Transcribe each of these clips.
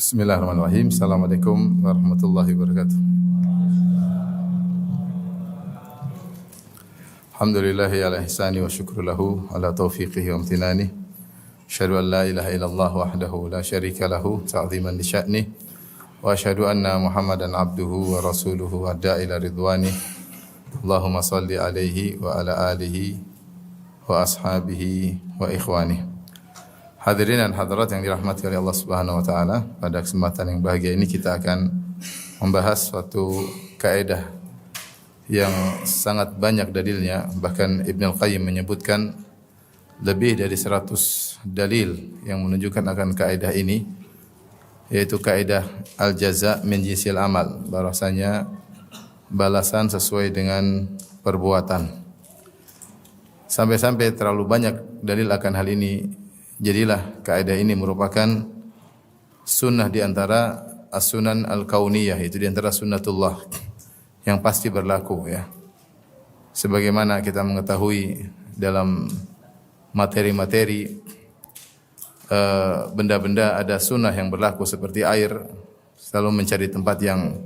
Bismillahirrahmanirrahim. Assalamualaikum warahmatullahi wabarakatuh. Alhamdulillahi ala ihsani wa syukru lahu ala taufiqihi wa amtinani. Asyhadu an la ilaha illallah wahdahu la syarika lahu ta'ziman li sya'ni. Wa asyhadu anna Muhammadan abduhu wa rasuluhu adda ila ridwani. Allahumma salli alaihi wa ala alihi wa ashabihi wa ikhwani. Hadirin dan hadirat yang dirahmati oleh Allah Subhanahu wa taala, pada kesempatan yang bahagia ini kita akan membahas suatu kaidah yang sangat banyak dalilnya. Bahkan Ibnu Al-Qayyim menyebutkan lebih dari 100 dalil yang menunjukkan akan kaidah ini, yaitu kaidah al-jaza min jinsil amal, bahwasanya balasan sesuai dengan perbuatan. Sampai-sampai terlalu banyak dalil akan hal ini. Jadilah kaidah ini merupakan sunnah di antara as-sunan al-kauniyah, itu di antara sunnatullah yang pasti berlaku, ya. Sebagaimana kita mengetahui dalam materi-materi benda-benda ada sunnah yang berlaku, seperti air selalu mencari tempat yang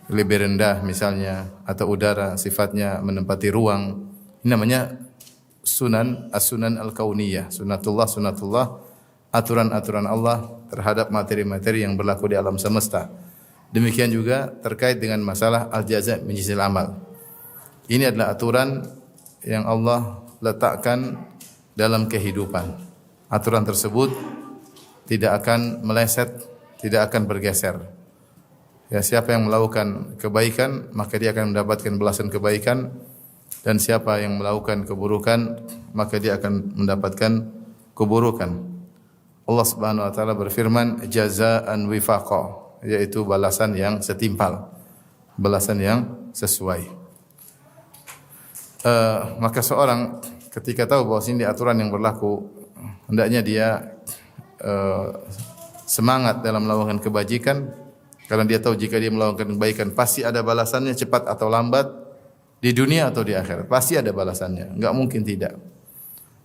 lebih rendah misalnya, atau udara sifatnya menempati ruang. Ini namanya sunan, as-sunan al-kauniyah, sunatullah, aturan-aturan Allah terhadap materi-materi yang berlaku di alam semesta. Demikian juga terkait dengan masalah al-jaza' min jinsil amal. Ini adalah aturan yang Allah letakkan dalam kehidupan. Aturan tersebut tidak akan meleset, tidak akan bergeser. Ya, siapa yang melakukan kebaikan, maka dia akan mendapatkan balasan kebaikan. Dan siapa yang melakukan keburukan, maka dia akan mendapatkan keburukan. Allah Subhanahu wa taala berfirman, jazaa'an wifaqa, yaitu balasan yang setimpal, balasan yang sesuai. Maka seorang ketika tahu bahwa ini aturan yang berlaku, hendaknya dia semangat dalam melakukan kebajikan, karena dia tahu jika dia melakukan kebaikan pasti ada balasannya, cepat atau lambat. Di dunia atau di akhirat pasti ada balasannya, enggak mungkin tidak.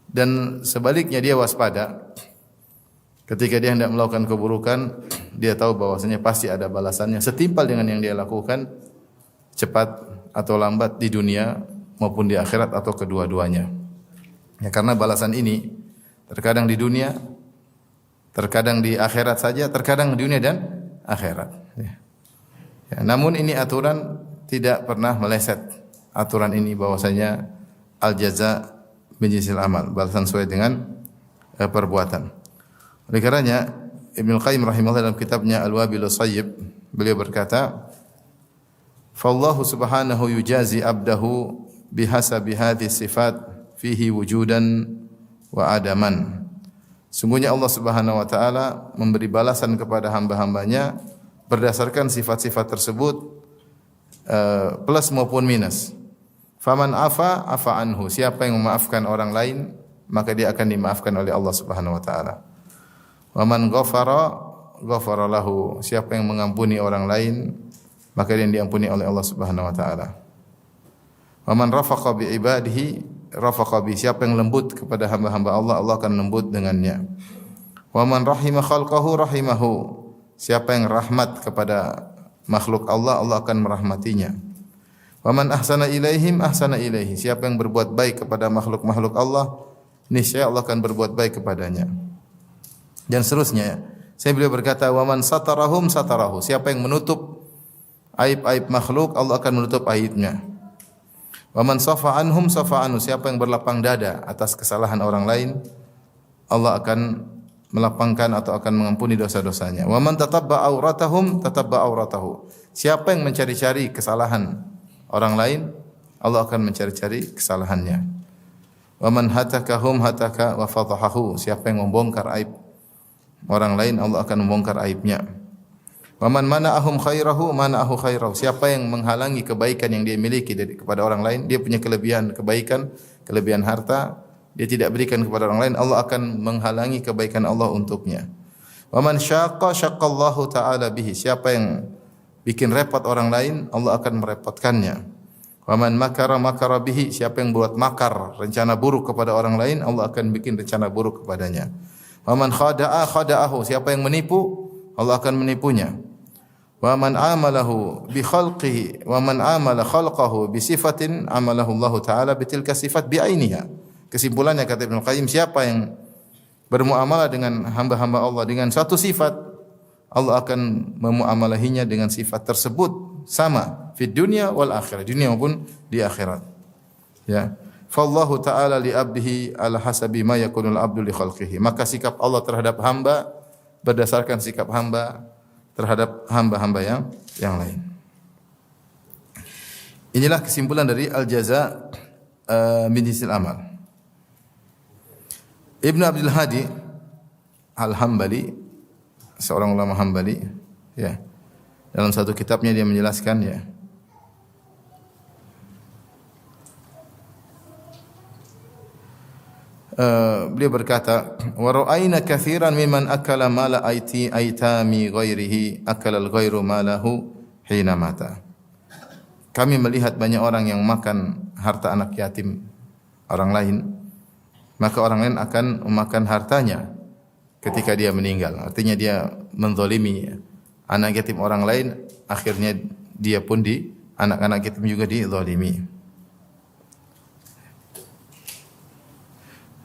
Dan sebaliknya dia waspada ketika dia hendak melakukan keburukan, dia tahu bahwasanya pasti ada balasannya setimpal dengan yang dia lakukan, cepat atau lambat, di dunia maupun di akhirat atau kedua-duanya. Ya, karena balasan ini terkadang di dunia, terkadang di akhirat saja, terkadang di dunia dan akhirat. Ya, namun ini aturan tidak pernah meleset. Aturan ini bahwasanya al-jaza' min jinsil amal, balasan sesuai dengan perbuatan. Oleh karenanya Ibnu Qayyim rahimahullah dalam kitabnya Al-Wabilus Shayyib, beliau berkata, "Fallahu subhanahu yujazi abdahu bihasabi hadhihi sifat fihi wujudan wa adaman." Sungguhnya Allah Subhanahu wa taala memberi balasan kepada hamba-hambanya berdasarkan sifat-sifat tersebut, plus maupun minus. Faman afa anhu, siapa yang memaafkan orang lain, maka dia akan dimaafkan oleh Allah Subhanahu wa taala. Wa man ghafara lahu, siapa yang mengampuni orang lain, maka dia diampuni oleh Allah Subhanahu wa taala. Wa man rafaqa bi ibadihi rafaqa bi, siapa yang lembut kepada hamba-hamba Allah, Allah akan lembut dengannya. Wa man rahima khalqahu rahimahu, siapa yang rahmat kepada makhluk Allah, Allah akan merahmatinya. Wa man ahsana ilaihim ahsana ilaihi, siapa yang berbuat baik kepada makhluk-makhluk Allah, niscaya Allah akan berbuat baik kepadanya. Dan seterusnya. Saya beliau berkata, wa man satarahum satarahu, siapa yang menutup aib-aib makhluk, Allah akan menutup aibnya. Wa man safa anhum safa anhu, siapa yang berlapang dada atas kesalahan orang lain, Allah akan melapangkan atau akan mengampuni dosa-dosanya. Wa man tatabba auratahum tatabba auratahu, siapa yang mencari-cari kesalahan orang lain, Allah akan mencari-cari kesalahannya. Wa man hatakahum hataka wa fadhahahu, siapa yang membongkar aib orang lain, Allah akan membongkar aibnya. Wa man mana'ahum khairahu mana'ahu khairahu, siapa yang menghalangi kebaikan yang dia miliki kepada orang lain, dia punya kelebihan kebaikan, kelebihan harta, dia tidak berikan kepada orang lain, Allah akan menghalangi kebaikan Allah untuknya. Wa man syaqqa syaqqallahu ta'ala bihi, siapa yang bikin repot orang lain, Allah akan merepotkannya. Wa man makara makara bihi, siapa yang buat makar, rencana buruk kepada orang lain, Allah akan bikin rencana buruk kepadanya. Wa man khada'a khada'ahu, siapa yang menipu, Allah akan menipunya. Wa man amalahu bi khalqihi wa man amala khalqahu bi sifatin amalahu Allah taala bi tilka sifat bi ainiha. Kesimpulannya kata Ibnu Qayyim, siapa yang bermuamalah dengan hamba-hamba Allah dengan satu sifat, Allah akan memuamalahinya dengan sifat tersebut sama di dunia wal akhirah, dunia maupun di akhirat. Ya. Fallahu ta'ala li abdihi ala hasabi ma yakunul abdu li khalqihi. Maka sikap Allah terhadap hamba berdasarkan sikap hamba terhadap hamba-hamba yang lain. Inilah kesimpulan dari al-jaza min jinsil amal. Ibnu Abdul Hadi Al-Hambali, seorang ulama Hambali, ya. Dalam satu kitabnya dia menjelaskan, ya. Beliau berkata, wa ra'ayna katsiran mimman akala mala aitami ghairihi akala al-ghairu malahu hina mata. Kami melihat banyak orang yang makan harta anak yatim orang lain, maka orang lain akan memakan hartanya ketika dia meninggal. Artinya dia menzalimi anak yatim orang lain, akhirnya dia pun anak-anak yatim juga dizalimi.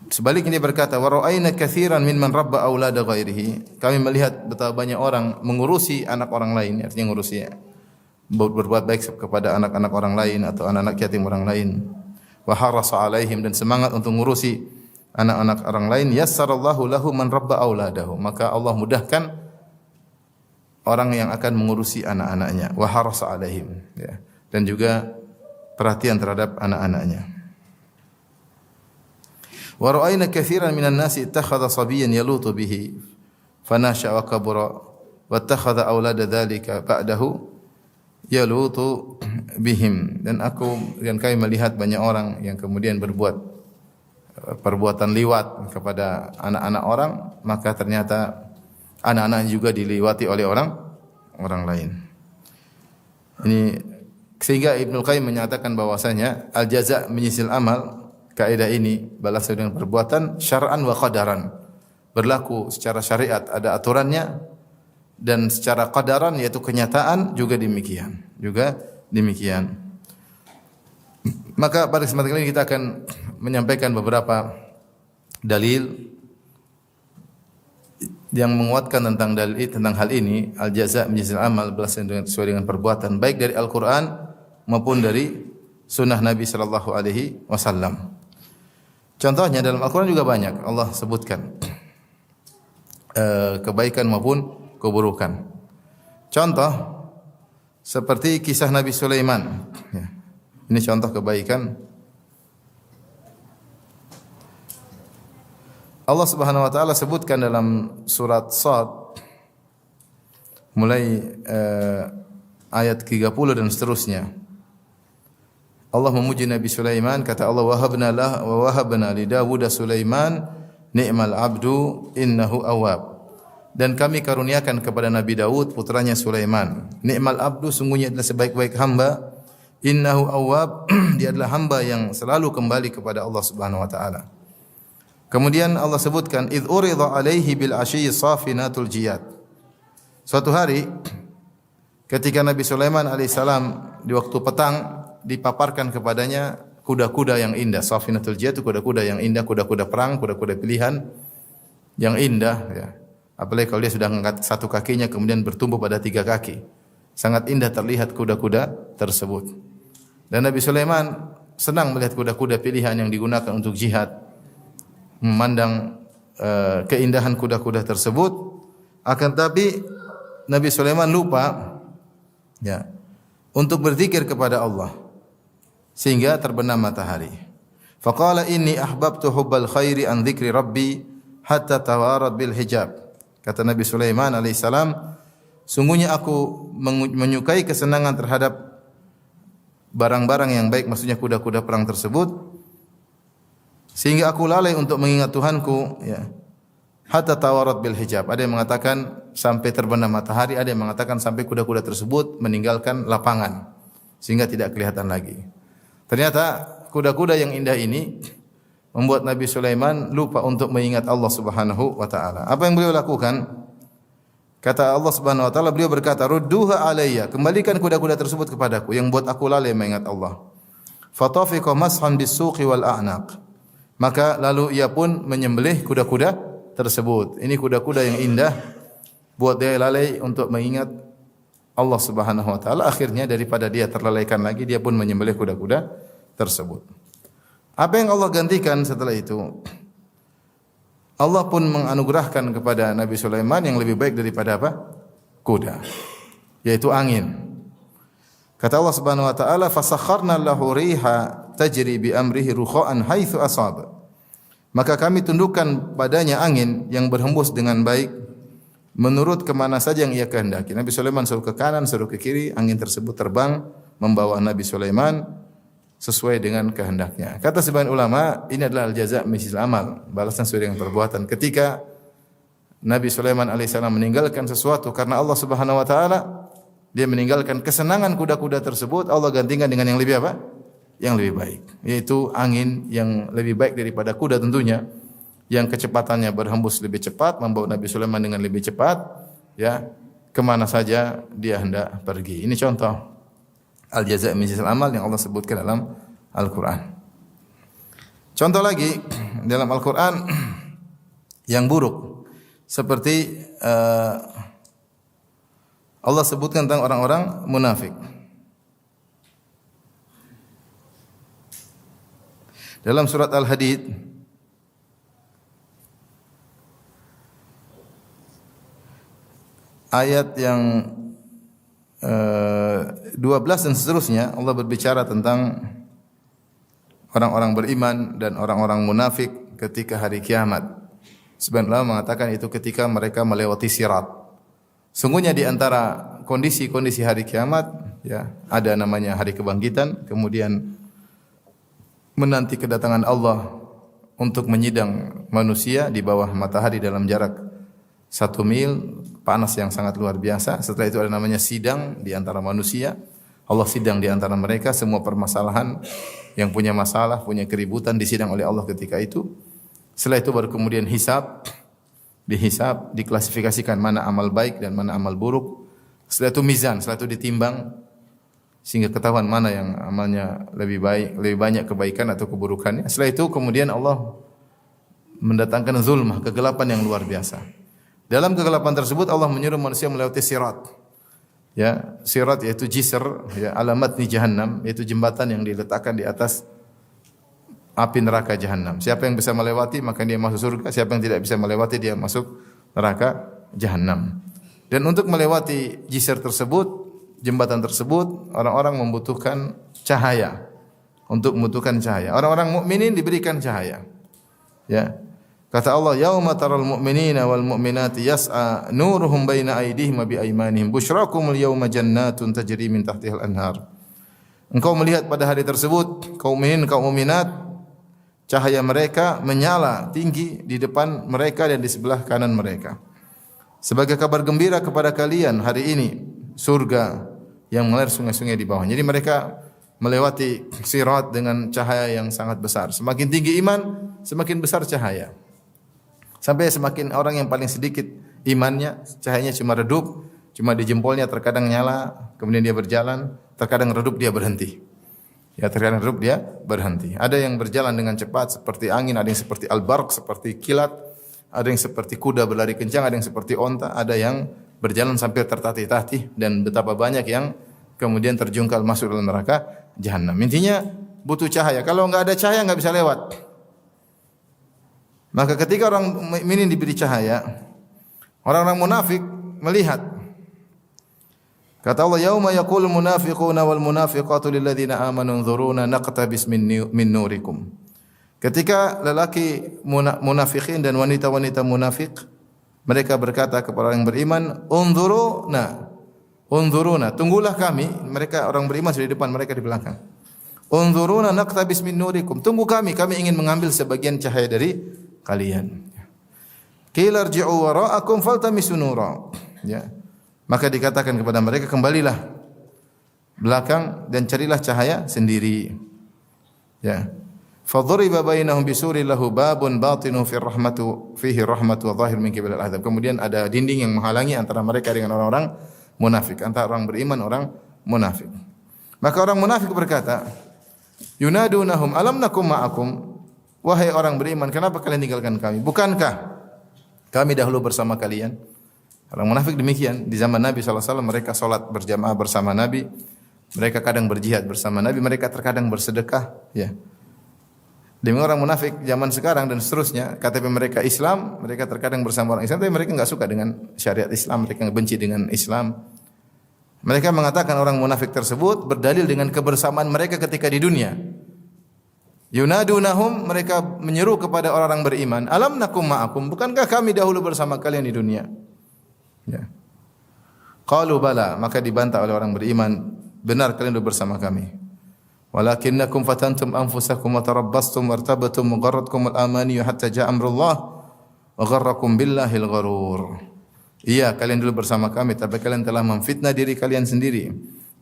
Sebaliknya dia berkata, wa ra'ayna katsiran mimman rabba aulada ghairihi. Kami melihat betapa banyak orang mengurusi anak orang lain, artinya mengurusi berbuat baik kepada anak-anak orang lain atau anak-anak yatim orang lain. Wa harasa alaihim, dan semangat untuk mengurusi anak-anak orang lain. Yassarallahu lahu man rabba auladahu. Maka Allah mudahkan orang yang akan mengurusi anak-anaknya. Wa harasa alaihim, ya. Dan juga perhatian terhadap anak-anaknya. Wa ra'ayna katsiran minan nasi ittakhadha sabiyyan yalutu bihi fanasha wa kabura wa ittakhadha aulada dzalika ba'dahu yalutu bihim. Dan kami melihat banyak orang yang kemudian berbuat perbuatan liwat kepada anak-anak orang, maka ternyata anak-anak juga diliwati oleh orang lain. Ini sehingga Ibnu Qayyim menyatakan bahwasanya al-jaza menyisil amal, kaidah ini balasan dengan perbuatan syar'an wa qadaran, berlaku secara syariat ada aturannya, dan secara qadaran yaitu kenyataan juga demikian. Maka pada kesempatan ini kita akan menyampaikan beberapa dalil yang menguatkan tentang hal ini, al-jaza menjisil amal, balasan sesuai dengan perbuatan, baik dari Al-Qur'an maupun dari sunnah Nabi sallallahu alaihi wasallam. Contohnya dalam Al-Quran juga banyak Allah sebutkan kebaikan maupun keburukan. Contoh seperti kisah Nabi Sulaiman. Ini contoh kebaikan. Allah Subhanahu wa taala sebutkan dalam surat Shad mulai ayat 30 dan seterusnya. Allah memuji Nabi Sulaiman, kata Allah, wa wahabna li Dawud Sulaiman ni'mal abdu innahu awwab. Dan kami karuniakan kepada Nabi Daud putranya Sulaiman, ni'mal abdu, sungguhnya adalah sebaik-baik hamba, innahu awwab, dia adalah hamba yang selalu kembali kepada Allah Subhanahu wa taala. Kemudian Allah sebutkan id urida alaihi bil ashyi safinatul jiyad. Suatu hari ketika Nabi Sulaiman alaihissalam di waktu petang dipaparkan kepadanya kuda-kuda yang indah. Safinatul jiyad itu kuda-kuda yang indah, kuda-kuda perang, kuda-kuda pilihan yang indah, ya. Apalagi kalau dia sudah mengangkat satu kakinya kemudian bertumbuh pada 3 kaki. Sangat indah terlihat kuda-kuda tersebut. Dan Nabi Sulaiman senang melihat kuda-kuda pilihan yang digunakan untuk jihad. Memandang keindahan kuda-kuda tersebut, akan tapi Nabi Sulaiman lupa, ya, untuk berzikir kepada Allah sehingga terbenam matahari. Faqala inni ahbabtu hubbal khairi an dzikri rabbi hatta tawarat bil hijab. Kata Nabi Sulaiman alaihissalam, sungguhnya aku menyukai kesenangan terhadap barang-barang yang baik, maksudnya kuda-kuda perang tersebut, sehingga aku lalai untuk mengingat Tuhanku, ya. Hatta tawarat bil hijab. Ada yang mengatakan sampai terbenam matahari, ada yang mengatakan sampai kuda-kuda tersebut meninggalkan lapangan sehingga tidak kelihatan lagi. Ternyata kuda-kuda yang indah ini membuat Nabi Sulaiman lupa untuk mengingat Allah Subhanahu wa taala. Apa yang beliau lakukan? Kata Allah Subhanahu wa taala, beliau berkata, "Rudduha alayya." Kembalikan kuda-kuda tersebut kepadaku yang buat aku lalai mengingat Allah. Fatafiqa mashan bis-suqi wal a'naq. Maka lalu ia pun menyembelih kuda-kuda tersebut. Ini kuda-kuda yang indah buat dia lalai untuk mengingat Allah Subhanahu wa taala. Akhirnya daripada dia terlalaikan lagi, dia pun menyembelih kuda-kuda tersebut. Apa yang Allah gantikan setelah itu? Allah pun menganugerahkan kepada Nabi Sulaiman yang lebih baik daripada apa? Kuda, yaitu angin. Kata Allah Subhanahu wa taala, "Fasakharna lahu riha tajri bi amrihi rukha'an haitsu asaba." Maka kami tundukkan padanya angin yang berhembus dengan baik menurut kemana saja yang ia kehendaki. Nabi Sulaiman suruh ke kanan, suruh ke kiri, angin tersebut terbang membawa Nabi Sulaiman sesuai dengan kehendaknya. Kata sebagian ulama, ini adalah al-jaza' misil amal, balasan sesuai dengan perbuatan. Ketika Nabi Sulaiman alaihissalam meninggalkan sesuatu karena Allah Subhanahu wa taala, dia meninggalkan kesenangan kuda-kuda tersebut, Allah gantikan dengan yang lebih apa? Yang lebih baik, yaitu angin yang lebih baik daripada kuda tentunya, yang kecepatannya berhembus lebih cepat, membawa Nabi Sulaiman dengan lebih cepat, ya, kemana saja dia hendak pergi. Ini contoh al-jaza' min jinsil amal yang Allah sebutkan dalam Al-Quran. Contoh lagi dalam Al-Quran yang buruk, seperti Allah sebutkan tentang orang-orang munafik. Dalam surat Al-Hadid ayat yang 12 dan seterusnya, Allah berbicara tentang orang-orang beriman dan orang-orang munafik ketika hari kiamat. Sebagian ulama mengatakan itu ketika mereka melewati sirat. Sungguhnya di antara kondisi-kondisi hari kiamat, ya, ada namanya hari kebangkitan, kemudian menanti kedatangan Allah untuk menyidang manusia di bawah matahari dalam jarak 1 mil, panas yang sangat luar biasa. Setelah itu ada namanya sidang di antara manusia. Allah sidang di antara mereka, semua permasalahan yang punya masalah, punya keributan disidang oleh Allah ketika itu. Setelah itu baru kemudian hisab, dihisab, diklasifikasikan mana amal baik dan mana amal buruk. Setelah itu mizan, setelah itu ditimbang sehingga ketahuan mana yang amalnya lebih baik, lebih banyak kebaikan atau keburukannya. Setelah itu kemudian Allah mendatangkan zulmah, kegelapan yang luar biasa. Dalam kegelapan tersebut Allah menyuruh manusia melewati sirat. Ya, sirat yaitu jisr, ya, alamat di jahannam, yaitu jembatan yang diletakkan di atas api neraka jahannam. Siapa yang bisa melewati maka dia masuk surga, siapa yang tidak bisa melewati dia masuk neraka jahannam. Dan untuk melewati jisr tersebut, jembatan tersebut, orang-orang membutuhkan cahaya. Untuk membutuhkan cahaya. Orang-orang mukminin diberikan cahaya. Ya. Kata Allah, "Yauma taral mu'minina wal mu'minati yas'a nuruhum baina aydihim wa bi aymanihim busyrakumul yauma jannatun tajri min tahtihal anhar." Engkau melihat pada hari tersebut kaum mukminin, kaum mukminat, cahaya mereka menyala tinggi di depan mereka dan di sebelah kanan mereka. Sebagai kabar gembira kepada kalian hari ini surga yang mengalir sungai-sungai di bawahnya. Jadi mereka melewati sirat dengan cahaya yang sangat besar. Semakin tinggi iman, semakin besar cahaya. Sampai semakin orang yang paling sedikit imannya, cahayanya cuma redup, cuma di jempolnya terkadang nyala, kemudian dia berjalan, terkadang redup dia berhenti. Ya, terkadang redup dia berhenti. Ada yang berjalan dengan cepat seperti angin, ada yang seperti al-barq, seperti kilat, ada yang seperti kuda berlari kencang, ada yang seperti onta, ada yang berjalan sampai tertatih-tatih, dan betapa banyak yang kemudian terjungkal masuk dalam neraka jahannam. Intinya butuh cahaya. Kalau enggak ada cahaya enggak bisa lewat. Maka ketika orang mukmin diberi cahaya, orang-orang munafik melihat. Kata Allah, "Yauma yaqulul munafiquna wal munafiqatu lil ladzina amanu unzuruna naqtabis min nurikum." Ketika lelaki munafikin dan wanita-wanita munafik, mereka berkata kepada orang yang beriman, "Unzuruna, tunggulah kami." Mereka orang beriman sudah di depan, mereka di belakang. "Unzuruna naqtabis min nurikum." Tunggu kami ingin mengambil sebagian cahaya dari kalian. Qila irji'u wara'akum faltamisu nura. Ya. Maka dikatakan kepada mereka, kembalilah belakang dan carilah cahaya sendiri. Ya. Fadhuriba bainahum bisurin lahu babun batinu fihi rahmatu wa zahir min qibalil azab. Kemudian ada dinding yang menghalangi antara mereka dengan orang-orang munafik, antara orang beriman orang munafik. Maka orang munafik berkata, yunadunahum alam nakum ma'akum, wahai orang beriman, kenapa kalian tinggalkan kami? Bukankah kami dahulu bersama kalian? Orang munafik demikian. Di zaman Nabi SAW mereka salat berjamaah bersama Nabi, mereka kadang berjihad bersama Nabi, mereka terkadang bersedekah, ya. Demi orang munafik zaman sekarang dan seterusnya, KTP mereka Islam, mereka terkadang bersama orang Islam, tapi mereka enggak suka dengan syariat Islam, mereka benci dengan Islam. Mereka mengatakan orang munafik tersebut berdalil dengan kebersamaan mereka ketika di dunia. Yunadunahum, mereka menyeru kepada orang-orang beriman, alam nakum ma'akum, bukankah kami dahulu bersama kalian di dunia? Ya. Qalu bala, maka dibantah oleh orang beriman, benar kalian dulu bersama kami. Walakinnakum fatantum anfusakum wa tarabbastum wartabtum wa gharratkum al-amani hatta ja'a amrullah wa gharrakum billahil gharur. Iya, kalian dulu bersama kami, tapi kalian telah memfitnah diri kalian sendiri.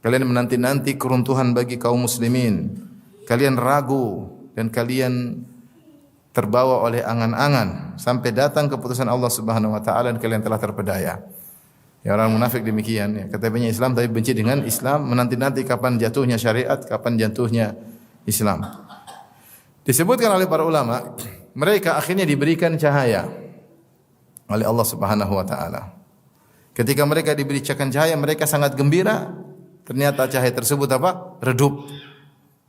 Kalian menanti-nanti keruntuhan bagi kaum muslimin. Kalian ragu dan kalian terbawa oleh angan-angan sampai datang keputusan Allah Subhanahu wa taala dan kalian telah terpedaya. Ya, orang munafik demikian, ya. KTP-nya Islam tapi benci dengan Islam, menanti-nanti kapan jatuhnya syariat, kapan jatuhnya Islam. Disebutkan oleh para ulama, mereka akhirnya diberikan cahaya oleh Allah Subhanahu wa taala. Ketika mereka diberikan cahaya, mereka sangat gembira. Ternyata cahaya tersebut apa? Redup.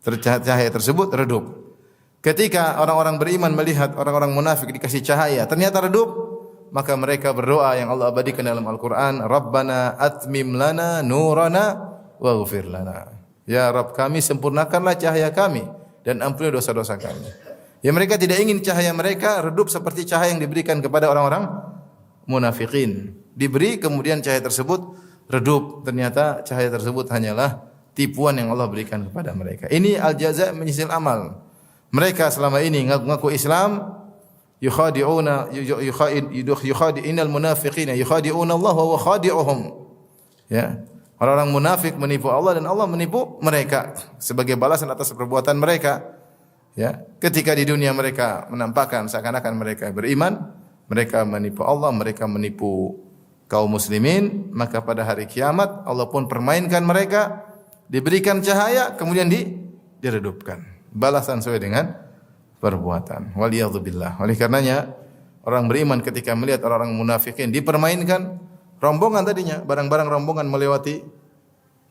Cahaya tersebut redup. Ketika orang-orang beriman melihat orang-orang munafik dikasih cahaya, ternyata redup, maka mereka berdoa yang Allah abadikan dalam Al-Qur'an, Rabbana atmim lana nurana waghfir lana. Ya Rabb, kami sempurnakanlah cahaya kami dan ampuni dosa-dosa kami. Ya, mereka tidak ingin cahaya mereka redup seperti cahaya yang diberikan kepada orang-orang munafikin. Diberi kemudian cahaya tersebut redup. Ternyata cahaya tersebut hanyalah tipuan yang Allah berikan kepada mereka. Ini al-jaza' min jinsil amal. Mereka selama ini ngaku Islam, yukhadi'unal munafiqina yukhadi'una Allah wa huwa khadi'uhum. Ya. Orang-orang munafik menipu Allah dan Allah menipu mereka sebagai balasan atas perbuatan mereka. Ya, ketika di dunia mereka menampakkan seakan-akan mereka beriman, mereka menipu Allah, mereka menipu kaum muslimin, maka pada hari kiamat Allah pun permainkan mereka, diberikan cahaya, kemudian diredupkan. Balasan sesuai dengan perbuatan. Waliyadzubillah. Oleh karenanya orang beriman ketika melihat orang-orang munafikin dipermainkan, rombongan tadinya, barang-barang rombongan melewati.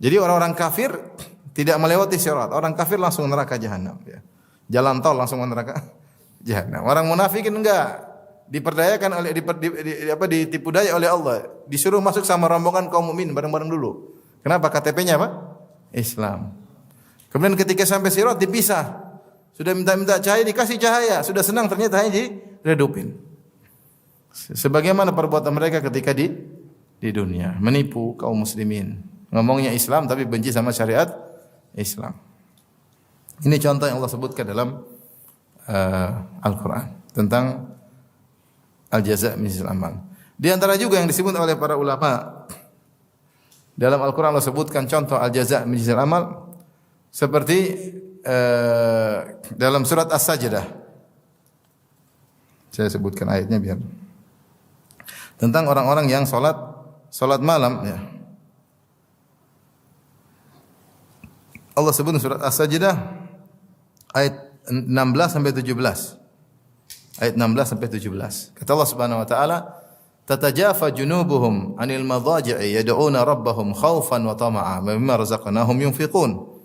Jadi orang-orang kafir tidak melewati sirat. Orang kafir langsung neraka jahanam, ya. Jalan tol langsung ke neraka jahanam. Orang munafikin enggak, diperdayakan oleh ditipu daya oleh Allah, disuruh masuk sama rombongan kaum mukmin bareng-bareng dulu. Kenapa? KTP-nya apa? Islam. Kemudian ketika sampai sirat dipisah. Sudah minta-minta cahaya dikasih cahaya, sudah senang ternyata hanya diredupin. Sebagaimana perbuatan mereka ketika di dunia, menipu kaum muslimin. Ngomongnya Islam tapi benci sama syariat Islam. Ini contoh yang Allah sebutkan dalam Al-Quran tentang al-jaza' min jinsil amal. Di antara juga yang disebut oleh para ulama dalam Al-Quran Allah sebutkan contoh al-jaza' min jinsil amal seperti dalam surat As-Sajdah. Saya sebutkan ayatnya biar tentang orang-orang yang salat malam, ya. Allah sebut surat As-Sajdah ayat 16 sampai 17. Ayat 16 sampai 17. Kata Allah Subhanahu wa taala, "Tatajafa junubuhum 'anil madaji'i yad'una rabbahum khaufan wa tama'a wa mimma razaqnahum yunfiqun."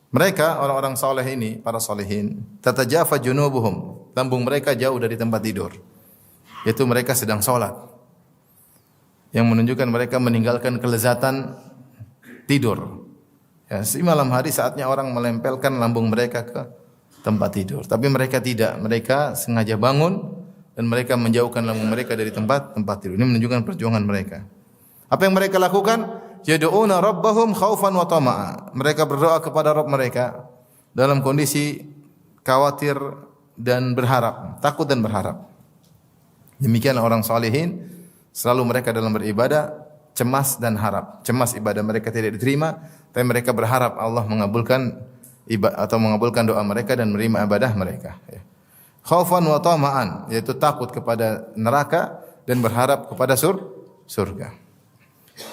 Mereka orang-orang saleh ini, para salihin, tatajafa junubuhum, lambung mereka jauh dari tempat tidur. Yaitu mereka sedang salat. Yang menunjukkan mereka meninggalkan kelezatan tidur. Ya, si malam hari saatnya orang melempelkan lambung mereka ke tempat tidur. Tapi mereka tidak. Mereka sengaja bangun dan mereka menjauhkan lambung mereka dari tempat tidur. Ini menunjukkan perjuangan mereka. Apa yang mereka lakukan? Yad'una rabbahum khaufan wa tama'a. Mereka berdoa kepada Rabb mereka dalam kondisi khawatir dan berharap, takut dan berharap. Demikianlah orang salihin, selalu mereka dalam beribadah cemas dan harap. Cemas ibadah mereka tidak diterima, tapi mereka berharap Allah mengabulkan atau mengabulkan doa mereka dan menerima ibadah mereka. Ya. Khaufan wa tama'an, yaitu takut kepada neraka dan berharap kepada surga.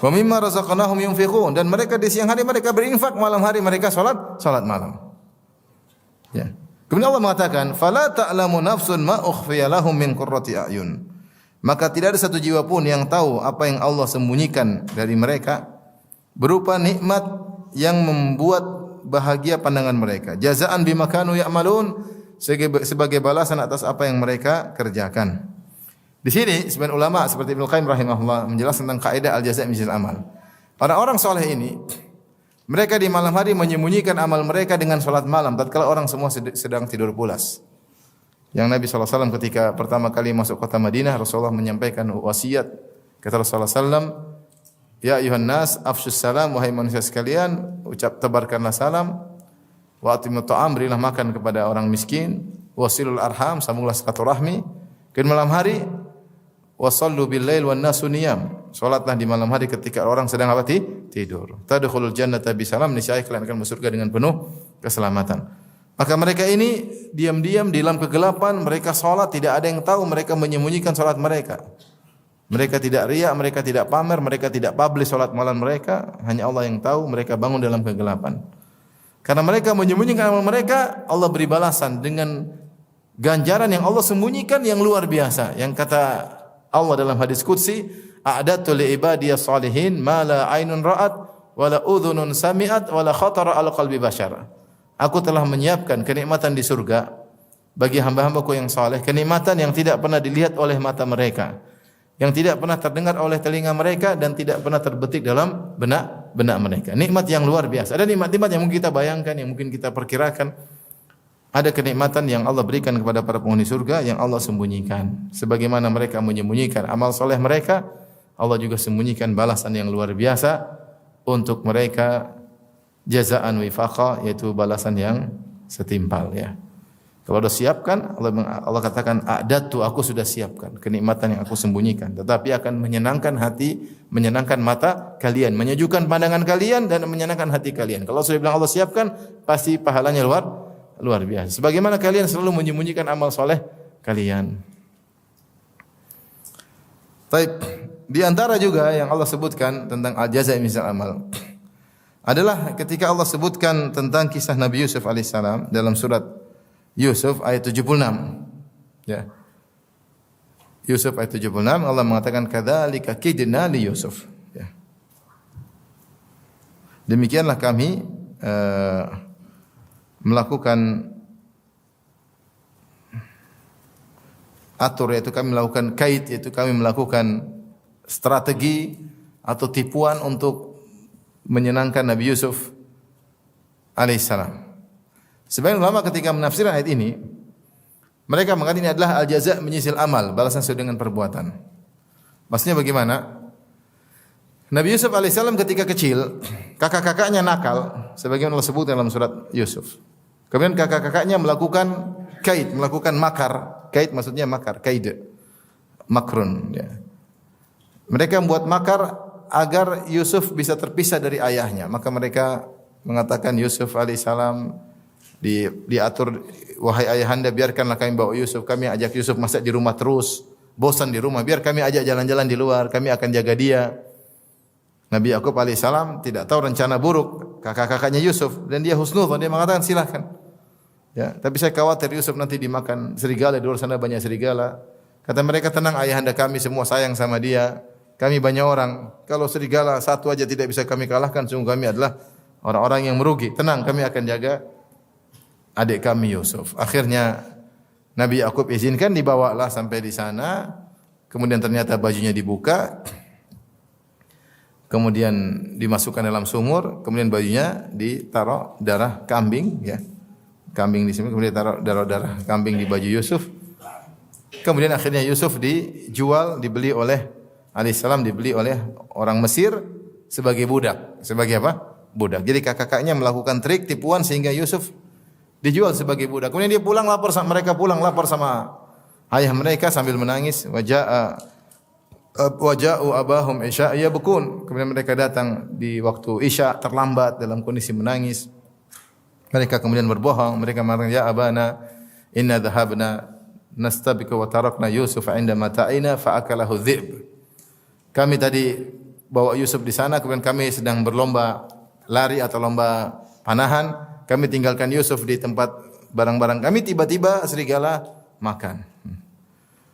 Wa mimma razaqnahum yunfiqun, dan mereka di siang hari mereka berinfak, malam hari mereka salat malam. Ya. Kemudian Allah mengatakan, "Fala ta'lamu nafsun ma ukhfiya lahum min qurrati a'yun." Maka tidak ada satu jiwa pun yang tahu apa yang Allah sembunyikan dari mereka berupa nikmat yang membuat bahagia pandangan mereka. Jazaan bima kanu ya'malun, sebagai balasan atas apa yang mereka kerjakan. Di sini sebagian ulama seperti Ibnu Qayyim rahimahullah menjelaskan tentang kaidah al-jazaa' min jinsil amal. Orang-orang saleh ini mereka di malam hari menyembunyikan amal mereka dengan salat malam tatkala orang semua sedang tidur pulas. Yang Nabi SAW ketika pertama kali masuk kota Madinah, Rasulullah menyampaikan wasiat. Kata Rasulullah SAW, "Ya ayuhan nas, afshus salam, wahai manusia sekalian, tebarkanlah salam. Wa atimut ta'am, berilah makan kepada orang miskin. Wasilul arham, sambunglah silaturahmi. Kemudian malam hari, wasallu bil lail wan nasu niyam. Salatlah di malam hari ketika orang sedang apa? Tidur. Tadkhulul jannata bisalam, niscaya kalian akan masuk surga dengan penuh keselamatan." Maka mereka ini diam-diam di dalam kegelapan, mereka salat, tidak ada yang tahu mereka menyembunyikan salat mereka. Mereka tidak riya, mereka tidak pamer, mereka tidak publish salat malam mereka, hanya Allah yang tahu mereka bangun dalam kegelapan. Karena mereka menyembunyikan amal mereka, Allah beri balasan dengan ganjaran yang Allah sembunyikan yang luar biasa. Yang kata Allah dalam hadis qudsi, "A'dadtu li ibadiyas salihin ma la ainun ra'at wa la udhunun sami'at wa la khatara ala qalbi bashar." Aku telah menyiapkan kenikmatan di surga bagi hamba-hambaku yang saleh, kenikmatan yang tidak pernah dilihat oleh mata mereka, yang tidak pernah terdengar oleh telinga mereka, dan tidak pernah terbetik dalam benak mereka. Nikmat yang luar biasa. Ada nikmat-nikmat yang mungkin kita bayangkan, yang mungkin kita perkirakan. Ada kenikmatan yang Allah berikan kepada para penghuni surga yang Allah sembunyikan. Sebagaimana mereka menyembunyikan amal soleh mereka, Allah juga sembunyikan balasan yang luar biasa untuk mereka, jazaan wifaqa, yaitu balasan yang setimpal, ya. Kalau sudah siapkan, Allah katakan, "A'dadtu, aku sudah siapkan kenikmatan yang aku sembunyikan, tetapi akan menyenangkan hati, menyenangkan mata kalian, menyejukkan pandangan kalian dan menyenangkan hati kalian." Kalau sudah bilang Allah siapkan, pasti pahalanya luar biasa. Sebagaimana kalian selalu menyembunyikan amal soleh kalian. Baik, di antara juga yang Allah sebutkan tentang al-jazaa' min jinsil amal adalah ketika Allah sebutkan tentang kisah Nabi Yusuf alaihissalam dalam surat Yusuf ayat 76. Ya. Yusuf ayat 76, Allah mengatakan, "Kadzalika kidna li Yusuf." Ya. Demikianlah kami melakukan yaitu kami melakukan kaid, yaitu kami melakukan strategi atau tipuan untuk menyenangkan Nabi Yusuf alaihissalam. Sebagian ulama ketika menafsirkan ayat ini, mereka mengatakan ini adalah al-jazaa' min jinsil amal, balasan sesuai dengan perbuatan. Maksudnya bagaimana? Nabi Yusuf alaihissalam ketika kecil, kakak-kakaknya nakal, sebagaimana Allah sebut dalam surat Yusuf. Kemudian kakak-kakaknya melakukan kaid, melakukan makar. Kaid maksudnya makar, kaid, makrun. Ya. Mereka membuat makar agar Yusuf bisa terpisah dari ayahnya. Maka mereka mengatakan Yusuf alaihissalam diatur, "Wahai ayahanda, biarkanlah kami bawa Yusuf, kami ajak Yusuf masak di rumah terus, bosan di rumah, biar kami ajak jalan-jalan di luar, kami akan jaga dia." Nabi Yakub alaihissalam tidak tahu rencana buruk kakak-kakaknya Yusuf, dan dia husnudzon, dia mengatakan silakan. Ya, tapi saya khawatir Yusuf nanti dimakan serigala, di luar sana banyak serigala. Kata mereka, "Tenang ayahanda, kami semua sayang sama dia. Kami banyak orang. Kalau serigala satu aja tidak bisa kami kalahkan, sungguh kami adalah orang-orang yang merugi. Tenang, kami akan jaga adik kami Yusuf." Akhirnya Nabi Yakub izinkan, dibawalah sampai di sana. Kemudian ternyata bajunya dibuka. Kemudian dimasukkan dalam sumur, kemudian bajunya ditaruh darah kambing, ya. Kambing di sini, kemudian ditaruh darah kambing di baju Yusuf. Kemudian akhirnya Yusuf dibeli oleh alaihissalam, dibeli oleh orang Mesir sebagai budak. Sebagai apa? Budak. Jadi kakak-kakaknya melakukan trik tipuan sehingga Yusuf dijual sebagai budak. Kemudian dia pulang lapor, mereka pulang lapor sama ayah mereka sambil menangis. Waja'u abahum isya yabkun. Kemudian mereka datang di waktu isya terlambat dalam kondisi menangis. Mereka kemudian berbohong, mereka mengatakan ya abana inna dhahabna nastabiqu wa tarakna Yusuf 'inda mata'ina fa akalahu dhi'b. Kami tadi bawa Yusuf di sana, kemudian kami sedang berlomba lari atau lomba panahan, kami tinggalkan Yusuf di tempat barang-barang kami, tiba-tiba serigala makan.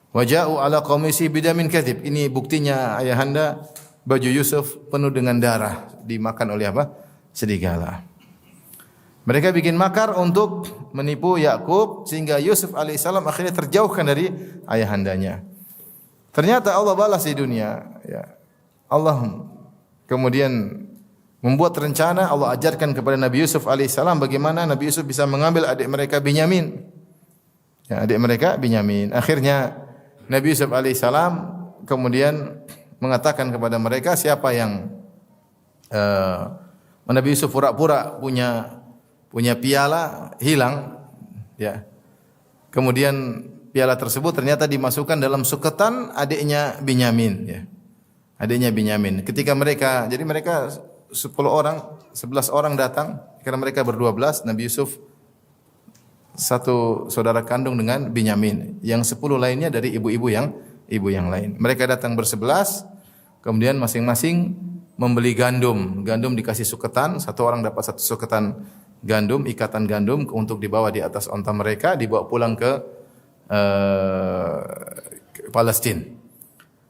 Waja'u ala qamisi bidamin kadhib. Ini buktinya ayahanda baju Yusuf penuh dengan darah, dimakan oleh apa? Serigala. Mereka bikin makar untuk menipu Yakub sehingga Yusuf alaihissalam akhirnya terjauhkan dari ayahandanya. Ternyata Allah balas di dunia. Ya. Allah kemudian membuat rencana, Allah ajarkan kepada Nabi Yusuf alaihissalam bagaimana Nabi Yusuf bisa mengambil adik mereka Binyamin. Ya, adik mereka Binyamin. Akhirnya Nabi Yusuf alaihissalam kemudian mengatakan kepada mereka siapa yang Nabi Yusuf pura-pura punya piala hilang, ya. Kemudian piala tersebut ternyata dimasukkan dalam suketan adiknya Binyamin, ya. Adiknya Binyamin. Ketika mereka 11 orang datang, karena mereka ber-12, Nabi Yusuf satu saudara kandung dengan Binyamin, yang 10 lainnya dari ibu yang lain. Mereka datang ber-11, kemudian masing-masing membeli gandum. Gandum dikasih suketan, satu orang dapat satu suketan gandum, ikatan gandum untuk dibawa di atas onta mereka, dibawa pulang ke Palestina.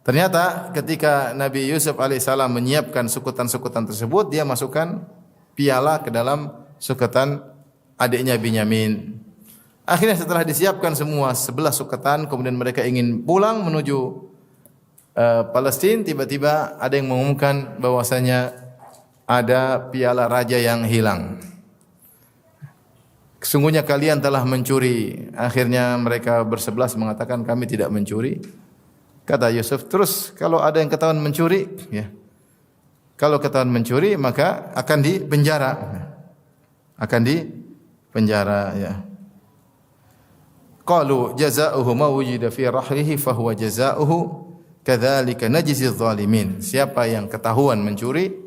Ternyata ketika Nabi Yusuf alaihissalam menyiapkan suketan-suketan tersebut, dia masukkan piala ke dalam suketan adiknya Binyamin. Akhirnya setelah disiapkan semua 11 suketan, kemudian mereka ingin pulang menuju Palestina, tiba-tiba ada yang mengumumkan bahwasanya ada piala raja yang hilang. Sesungguhnya kalian telah mencuri. Akhirnya mereka ber-11 mengatakan kami tidak mencuri. Kata Yusuf, terus kalau ada yang ketahuan mencuri, ya. Kalau ketahuan mencuri maka akan dipenjara. Akan dipenjara, ya. Qalu jazaohu ma wujida fi rahlihi fa huwa jazaohu kadzalika najzi adh-dhalimin. Siapa yang ketahuan mencuri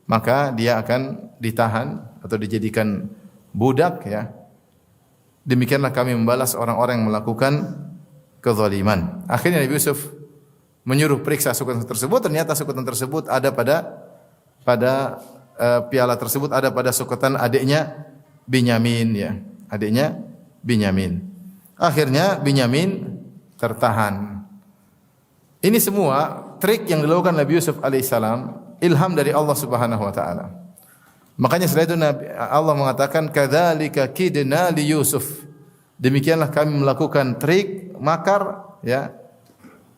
maka dia akan ditahan atau dijadikan budak, ya. Demikianlah kami membalas orang-orang yang melakukan kezaliman. Akhirnya Nabi Yusuf menyuruh periksa suketan tersebut. Ternyata suketan tersebut ada pada piala tersebut ada pada suketan adiknya Binyamin, ya. Adiknya Binyamin. Akhirnya Binyamin tertahan. Ini semua trik yang dilakukan Nabi Yusuf alaihissalam, ilham dari Allah Subhanahu wa taala. Makanya setelah itu Allah mengatakan kadzalika kidna li Yusuf. Demikianlah kami melakukan trik makar, ya,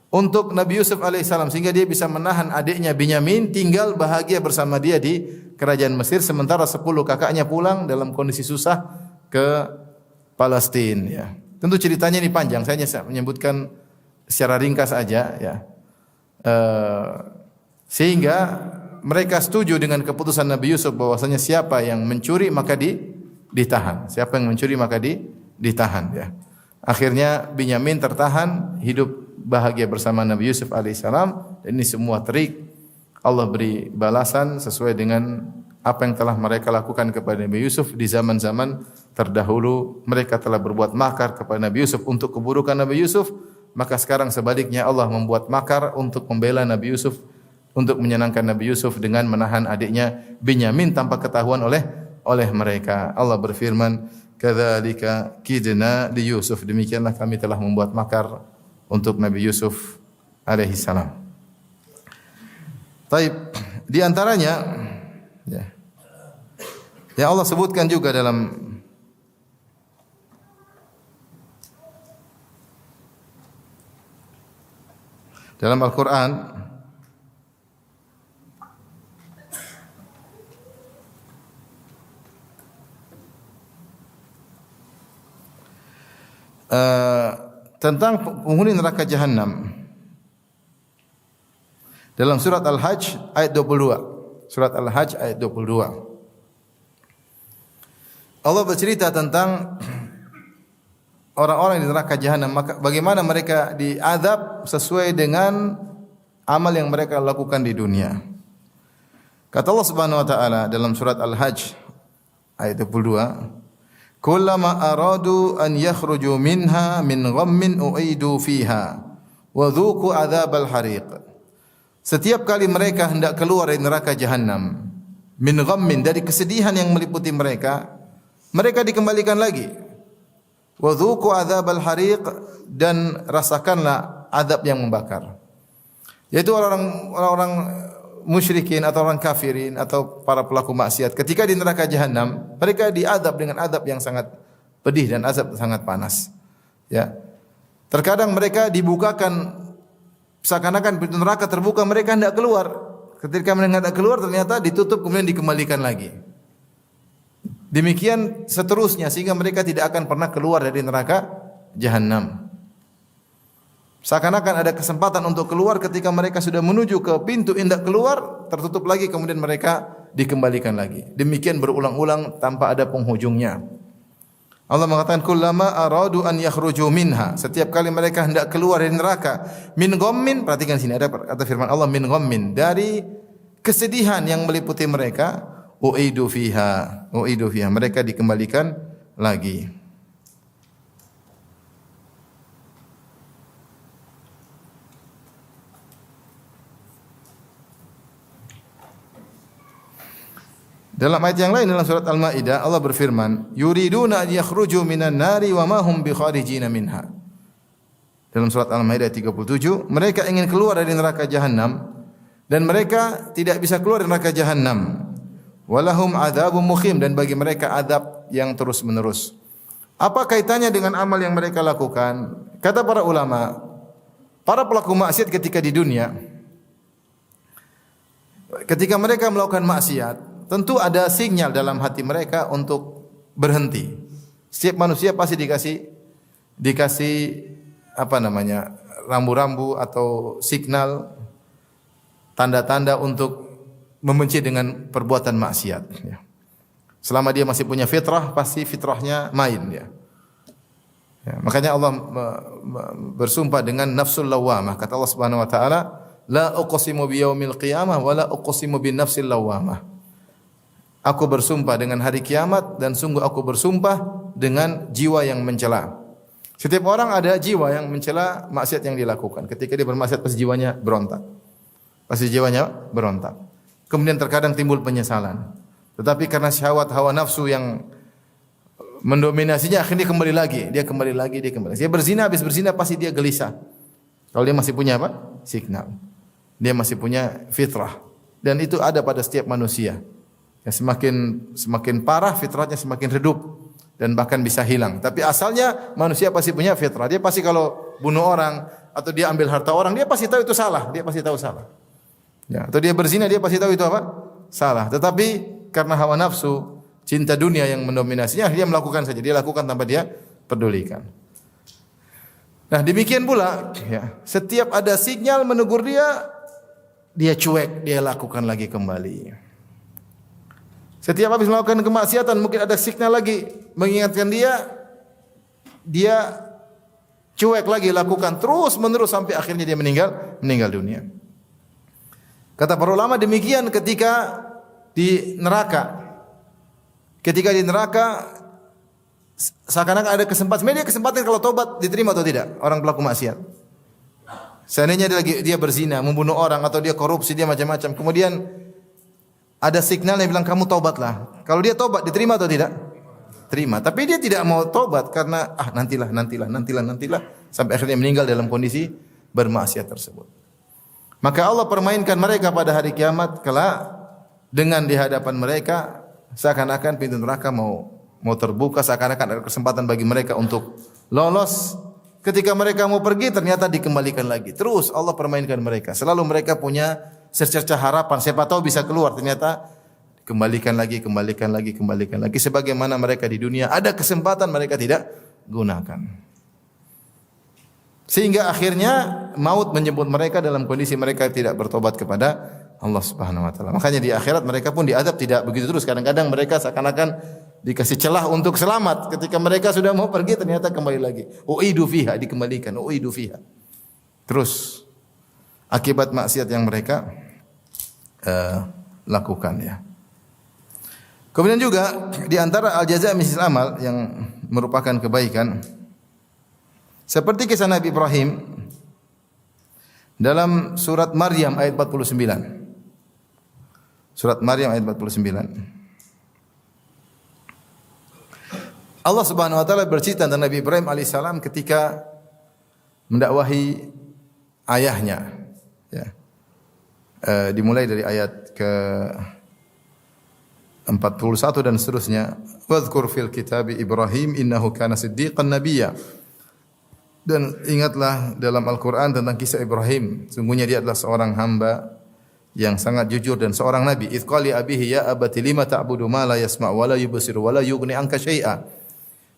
untuk Nabi Yusuf alaihissalam sehingga dia bisa menahan adiknya Binyamin tinggal bahagia bersama dia di kerajaan Mesir, sementara 10 kakaknya pulang dalam kondisi susah ke Palestina, ya. Tentu ceritanya ini panjang, saya hanya menyebutkan secara ringkas saja, ya. Sehingga mereka setuju dengan keputusan Nabi Yusuf bahwasanya siapa yang mencuri maka ditahan. Siapa yang mencuri maka ditahan, ya. Akhirnya Binyamin tertahan, hidup bahagia bersama Nabi Yusuf alaihissalam. Dan ini semua trik, Allah beri balasan sesuai dengan apa yang telah mereka lakukan kepada Nabi Yusuf di zaman-zaman terdahulu. Mereka telah berbuat makar kepada Nabi Yusuf untuk keburukan Nabi Yusuf, maka sekarang sebaliknya Allah membuat makar untuk membela Nabi Yusuf, untuk menyenangkan Nabi Yusuf dengan menahan adiknya Binyamin tanpa ketahuan oleh mereka. Allah berfirman, "Kadzalika kidna li Yusuf." Demikianlah kami telah membuat makar untuk Nabi Yusuf alaihi salam. Taib, di antaranya, ya, yang Allah sebutkan juga dalam Al-Qur'an, tentang penghuni neraka jahanam. Dalam surat Al-Hajj ayat 22. Surat Al-Hajj ayat 22. Allah bercerita tentang orang-orang di neraka jahanam, maka bagaimana mereka diazab sesuai dengan amal yang mereka lakukan di dunia. Kata Allah Subhanahu wa taala dalam surat Al-Hajj ayat 22, kullama aradu an yakhruju minha min ghammin u'idu fiha wa dhuqu adzabal hariq. Setiap kali mereka hendak keluar dari neraka jahanam, min ghammin, dari kesedihan yang meliputi mereka, mereka dikembalikan lagi. Wa dhuqu adzabal hariq, dan rasakanlah azab yang membakar. Yaitu orang-orang musyrikin atau orang kafirin atau para pelaku maksiat ketika di neraka jahanam, mereka diazab dengan azab yang sangat pedih dan azab sangat panas. Ya. Terkadang mereka dibukakan seakan-akan pintu neraka terbuka, mereka hendak keluar. Ketika mereka hendak keluar ternyata ditutup kemudian dikembalikan lagi. Demikian seterusnya sehingga mereka tidak akan pernah keluar dari neraka jahanam. Seakan-akan ada kesempatan untuk keluar, ketika mereka sudah menuju ke pintu hendak keluar, tertutup lagi kemudian mereka dikembalikan lagi. Demikian berulang-ulang tanpa ada penghujungnya. Allah mengatakan kullama aradu an yakhruju minha, setiap kali mereka hendak keluar dari neraka, min ghammin, perhatikan sini ada kata firman Allah min ghammin, dari kesedihan yang meliputi mereka, uidu fiha, mereka dikembalikan lagi. Dalam ayat yang lain dalam surat Al-Maidah Allah berfirman, yuriduna an yakhruju minan nari wa ma hum bikharijina minha. Dalam surat Al-Maidah 37, mereka ingin keluar dari neraka jahanam dan mereka tidak bisa keluar dari neraka jahanam. Walahum adzabun muqim, dan bagi mereka azab yang terus-menerus. Apa kaitannya dengan amal yang mereka lakukan? Kata para ulama, para pelaku maksiat ketika di dunia, ketika mereka melakukan maksiat, tentu ada sinyal dalam hati mereka untuk berhenti. Setiap manusia pasti dikasih rambu-rambu atau signal, tanda-tanda untuk membenci dengan perbuatan maksiat. Selama dia masih punya fitrah, pasti fitrahnya main dia. Makanya Allah bersumpah dengan nafsul lawamah. Kata Allah Subhanahu wa taala, la uqsimu biyaumil qiyamah wa la uqsimu bin nafsil lawamah. Aku bersumpah dengan hari kiamat dan sungguh aku bersumpah dengan jiwa yang mencela. Setiap orang ada jiwa yang mencela maksiat yang dilakukan. Ketika dia bermaksiat pasti jiwanya berontak. Kemudian terkadang timbul penyesalan. Tetapi karena syahwat hawa nafsu yang mendominasinya, akhirnya dia kembali lagi. Dia berzina, habis berzina pasti dia gelisah. Kalau dia masih punya signal. Dia masih punya fitrah. Dan itu ada pada setiap manusia. Ya, semakin parah fitrahnya semakin redup dan bahkan bisa hilang. Tapi asalnya manusia pasti punya fitrah. Dia pasti kalau bunuh orang atau dia ambil harta orang, dia pasti tahu itu salah. Ya, atau dia berzina, dia pasti tahu itu salah. Tetapi karena hawa nafsu, cinta dunia yang mendominasinya, dia melakukan saja. Dia lakukan tanpa dia pedulikan. Nah, demikian pula, ya, setiap ada sinyal menegur dia cuek, dia lakukan lagi kembali. Setiap habis melakukan kemaksiatan mungkin ada signal lagi mengingatkan dia cuek lagi, lakukan terus menerus sampai akhirnya dia meninggal dunia. Kata para ulama demikian ketika di neraka. Ketika di neraka seakan-akan ada kesempatan. Sebenarnya kesempatan kalau tobat diterima atau tidak orang pelaku maksiat. Seandainya dia berzina, membunuh orang atau dia korupsi, dia macam-macam. Kemudian ada signal yang bilang kamu tobatlah. Kalau dia tobat diterima atau tidak? Terima. Tapi dia tidak mau tobat karena nantilah sampai akhirnya meninggal dalam kondisi bermaksiat tersebut. Maka Allah permainkan mereka pada hari kiamat kelak dengan di hadapan mereka seakan-akan pintu neraka mau terbuka, seakan-akan ada kesempatan bagi mereka untuk lolos. Ketika mereka mau pergi ternyata dikembalikan lagi. Terus Allah permainkan mereka. Selalu mereka punya secercah harapan, siapa tahu bisa keluar, ternyata kembalikan lagi. Sebagaimana mereka di dunia ada kesempatan mereka tidak gunakan. Sehingga akhirnya maut menjemput mereka dalam kondisi mereka tidak bertobat kepada Allah Subhanahu wa taala. Makanya di akhirat mereka pun diazab tidak begitu terus. Kadang-kadang mereka seakan-akan dikasih celah untuk selamat. Ketika mereka sudah mau pergi ternyata kembali lagi. Uidu fiha, dikembalikan. Terus akibat maksiat yang mereka lakukan, ya. Kemudian juga di antara al-jaza' min jinsil amal yang merupakan kebaikan seperti kisah Nabi Ibrahim dalam surat Maryam ayat 49. Surat Maryam ayat 49. Allah Subhanahu wa taala bercerita tentang Nabi Ibrahim alaihissalam ketika mendakwahi ayahnya. Ya. Dimulai dari ayat ke 41 dan seterusnya. Wadhkur fil kitabi Ibrahim innahu kana siddiqan nabiyya. Dan ingatlah dalam Al-Qur'an tentang kisah Ibrahim, sungguhnya dia adalah seorang hamba yang sangat jujur dan seorang nabi. Idz qala abihi ya abati lima ta'budu ma la yasma'u wa la yubsiru wa la yughni anka syai'a.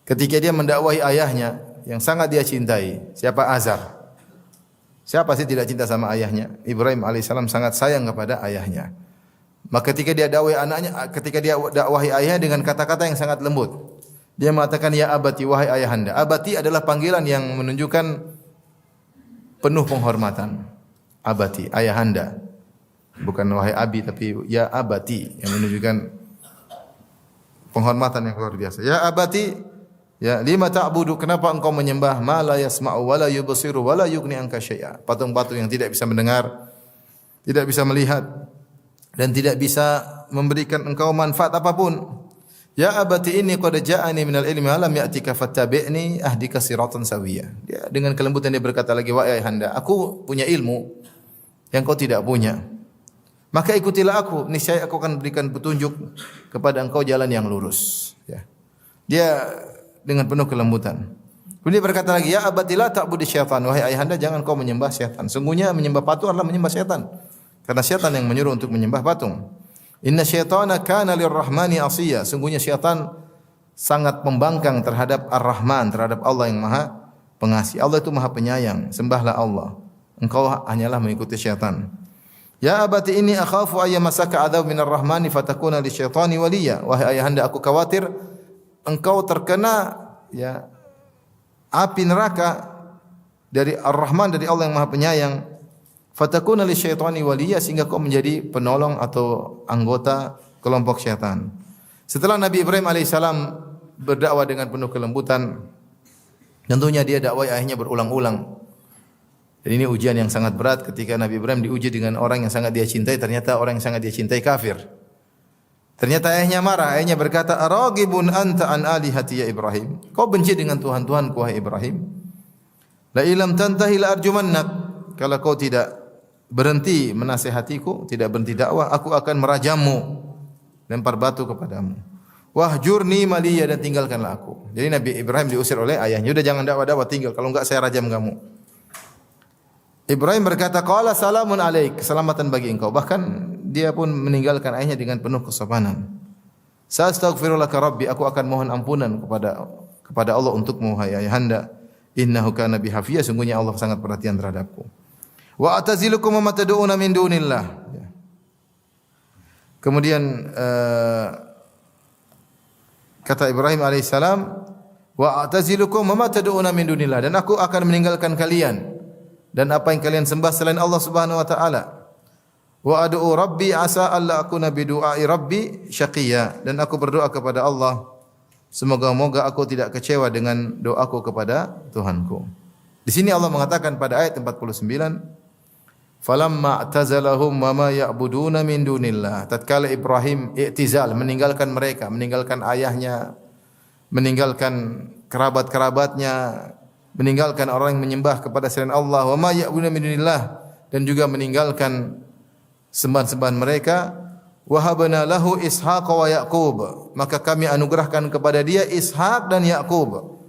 Ketika dia mendakwahi ayahnya yang sangat dia cintai, siapa Azar? Siapa sih tidak cinta sama ayahnya? Ibrahim alaihissalam sangat sayang kepada ayahnya. Maka ketika dia dakwahi anaknya, ketika dia dakwahi ayahnya dengan kata-kata yang sangat lembut. Dia mengatakan ya abati, wahai ayahanda. Abati adalah panggilan yang menunjukkan penuh penghormatan. Abati, ayahanda. Bukan wahai abi tapi ya abati yang menunjukkan penghormatan yang luar biasa. Ya abati, ya lima ta'budu, kenapa engkau menyembah ma la yasma'u wa la yubsiru wa la yughni anka syai'a. Patung-patung yang tidak bisa mendengar, tidak bisa melihat dan tidak bisa memberikan engkau manfaat apapun. Ya abati inni qad ja'ani minal ilmi alam ya'tika fattabi'ni ahdika siratan sawiyya. Dia dengan kelembutan dia berkata lagi, wahai ayahanda, aku punya ilmu yang kau tidak punya. Maka ikutilah aku, niscaya aku akan berikan petunjuk kepada engkau jalan yang lurus. Ya. Dia dengan penuh kelembutan. Kemudian dia berkata lagi, ya abati la ta'budi syaitan, wahai ayahanda jangan kau menyembah syaitan. Sungguhnya menyembah patung adalah menyembah syaitan. Karena syaitan yang menyuruh untuk menyembah patung. Inna syaitana kana lirrahmani asiya. Sungguhnya syaitan sangat pembangkang terhadap Ar-Rahman, terhadap Allah yang Maha Pengasih. Allah itu Maha Penyayang. Sembahlah Allah. Engkau hanyalah mengikuti syaitan. Ya abati inni akhafu ayyamasaka adzab minar rahmani fatakuna lisyaitani waliya. Wahai ayahanda, aku khawatir engkau terkena ya api neraka dari Ar-Rahman, dari Allah yang Maha Penyayang. Fatakuna lisyaitani waliya, sehingga kau menjadi penolong atau anggota kelompok syaitan. Setelah Nabi Ibrahim alaihissalam berdakwah dengan penuh kelembutan, tentunya dia dakwah ayahnya berulang-ulang. Dan ini ujian yang sangat berat ketika Nabi Ibrahim diuji dengan orang yang sangat dia cintai, ternyata orang yang sangat dia cintai kafir. Ternyata ayahnya marah, ayahnya berkata, "Aragibun anta an alihati ya Ibrahim?" Kau benci dengan Tuhan-Tuhanku wahai Ibrahim? La ilam tantahi la arjumannak. Kalau kau tidak berhenti menasihatiku, tidak berhenti dakwah, aku akan merajamu, lempar batu kepadamu. Wahjurni maliya, dan tinggalkanlah aku. Jadi Nabi Ibrahim diusir oleh ayahnya, udah jangan dakwah-dakwah, tinggal, kalau enggak saya rajam kamu. Ibrahim berkata, qala salamun alaik, keselamatan bagi engkau. Bahkan dia pun meninggalkan ayahnya dengan penuh kesopanan. Sa'astaghfirulaka rabbi, aku akan mohon ampunan kepada Allah untukmu wahai ayahanda. Innahu kana bi hafiya, sungguhnya Allah sangat perhatian terhadapku. Wa atazilukum ma tad'una min dunillah. Kemudian kata Ibrahim alaihissalam, wa atazilukum ma tad'una min dunillah, dan aku akan meninggalkan kalian dan apa yang kalian sembah selain Allah Subhanahu wa taala. Wa ad'u rabbi asa alla akuna bi du'ai rabbi syaqiyya, dan aku berdoa kepada Allah, semoga-moga aku tidak kecewa dengan doaku kepada Tuhanku. Di sini Allah mengatakan pada ayat 49, falamma i'tazalahum wa ma ya'buduna min dunillah. Tatkala Ibrahim i'tizal, meninggalkan mereka, meninggalkan ayahnya, meninggalkan kerabat-kerabatnya, meninggalkan orang yang menyembah kepada selain Allah, wa ma ya'buduna min dunillah, dan juga meninggalkan sembahan-sembahan mereka. Wahabna lahu Ishaq wa Yaqub, maka kami anugerahkan kepada dia Ishaq dan Yaqub.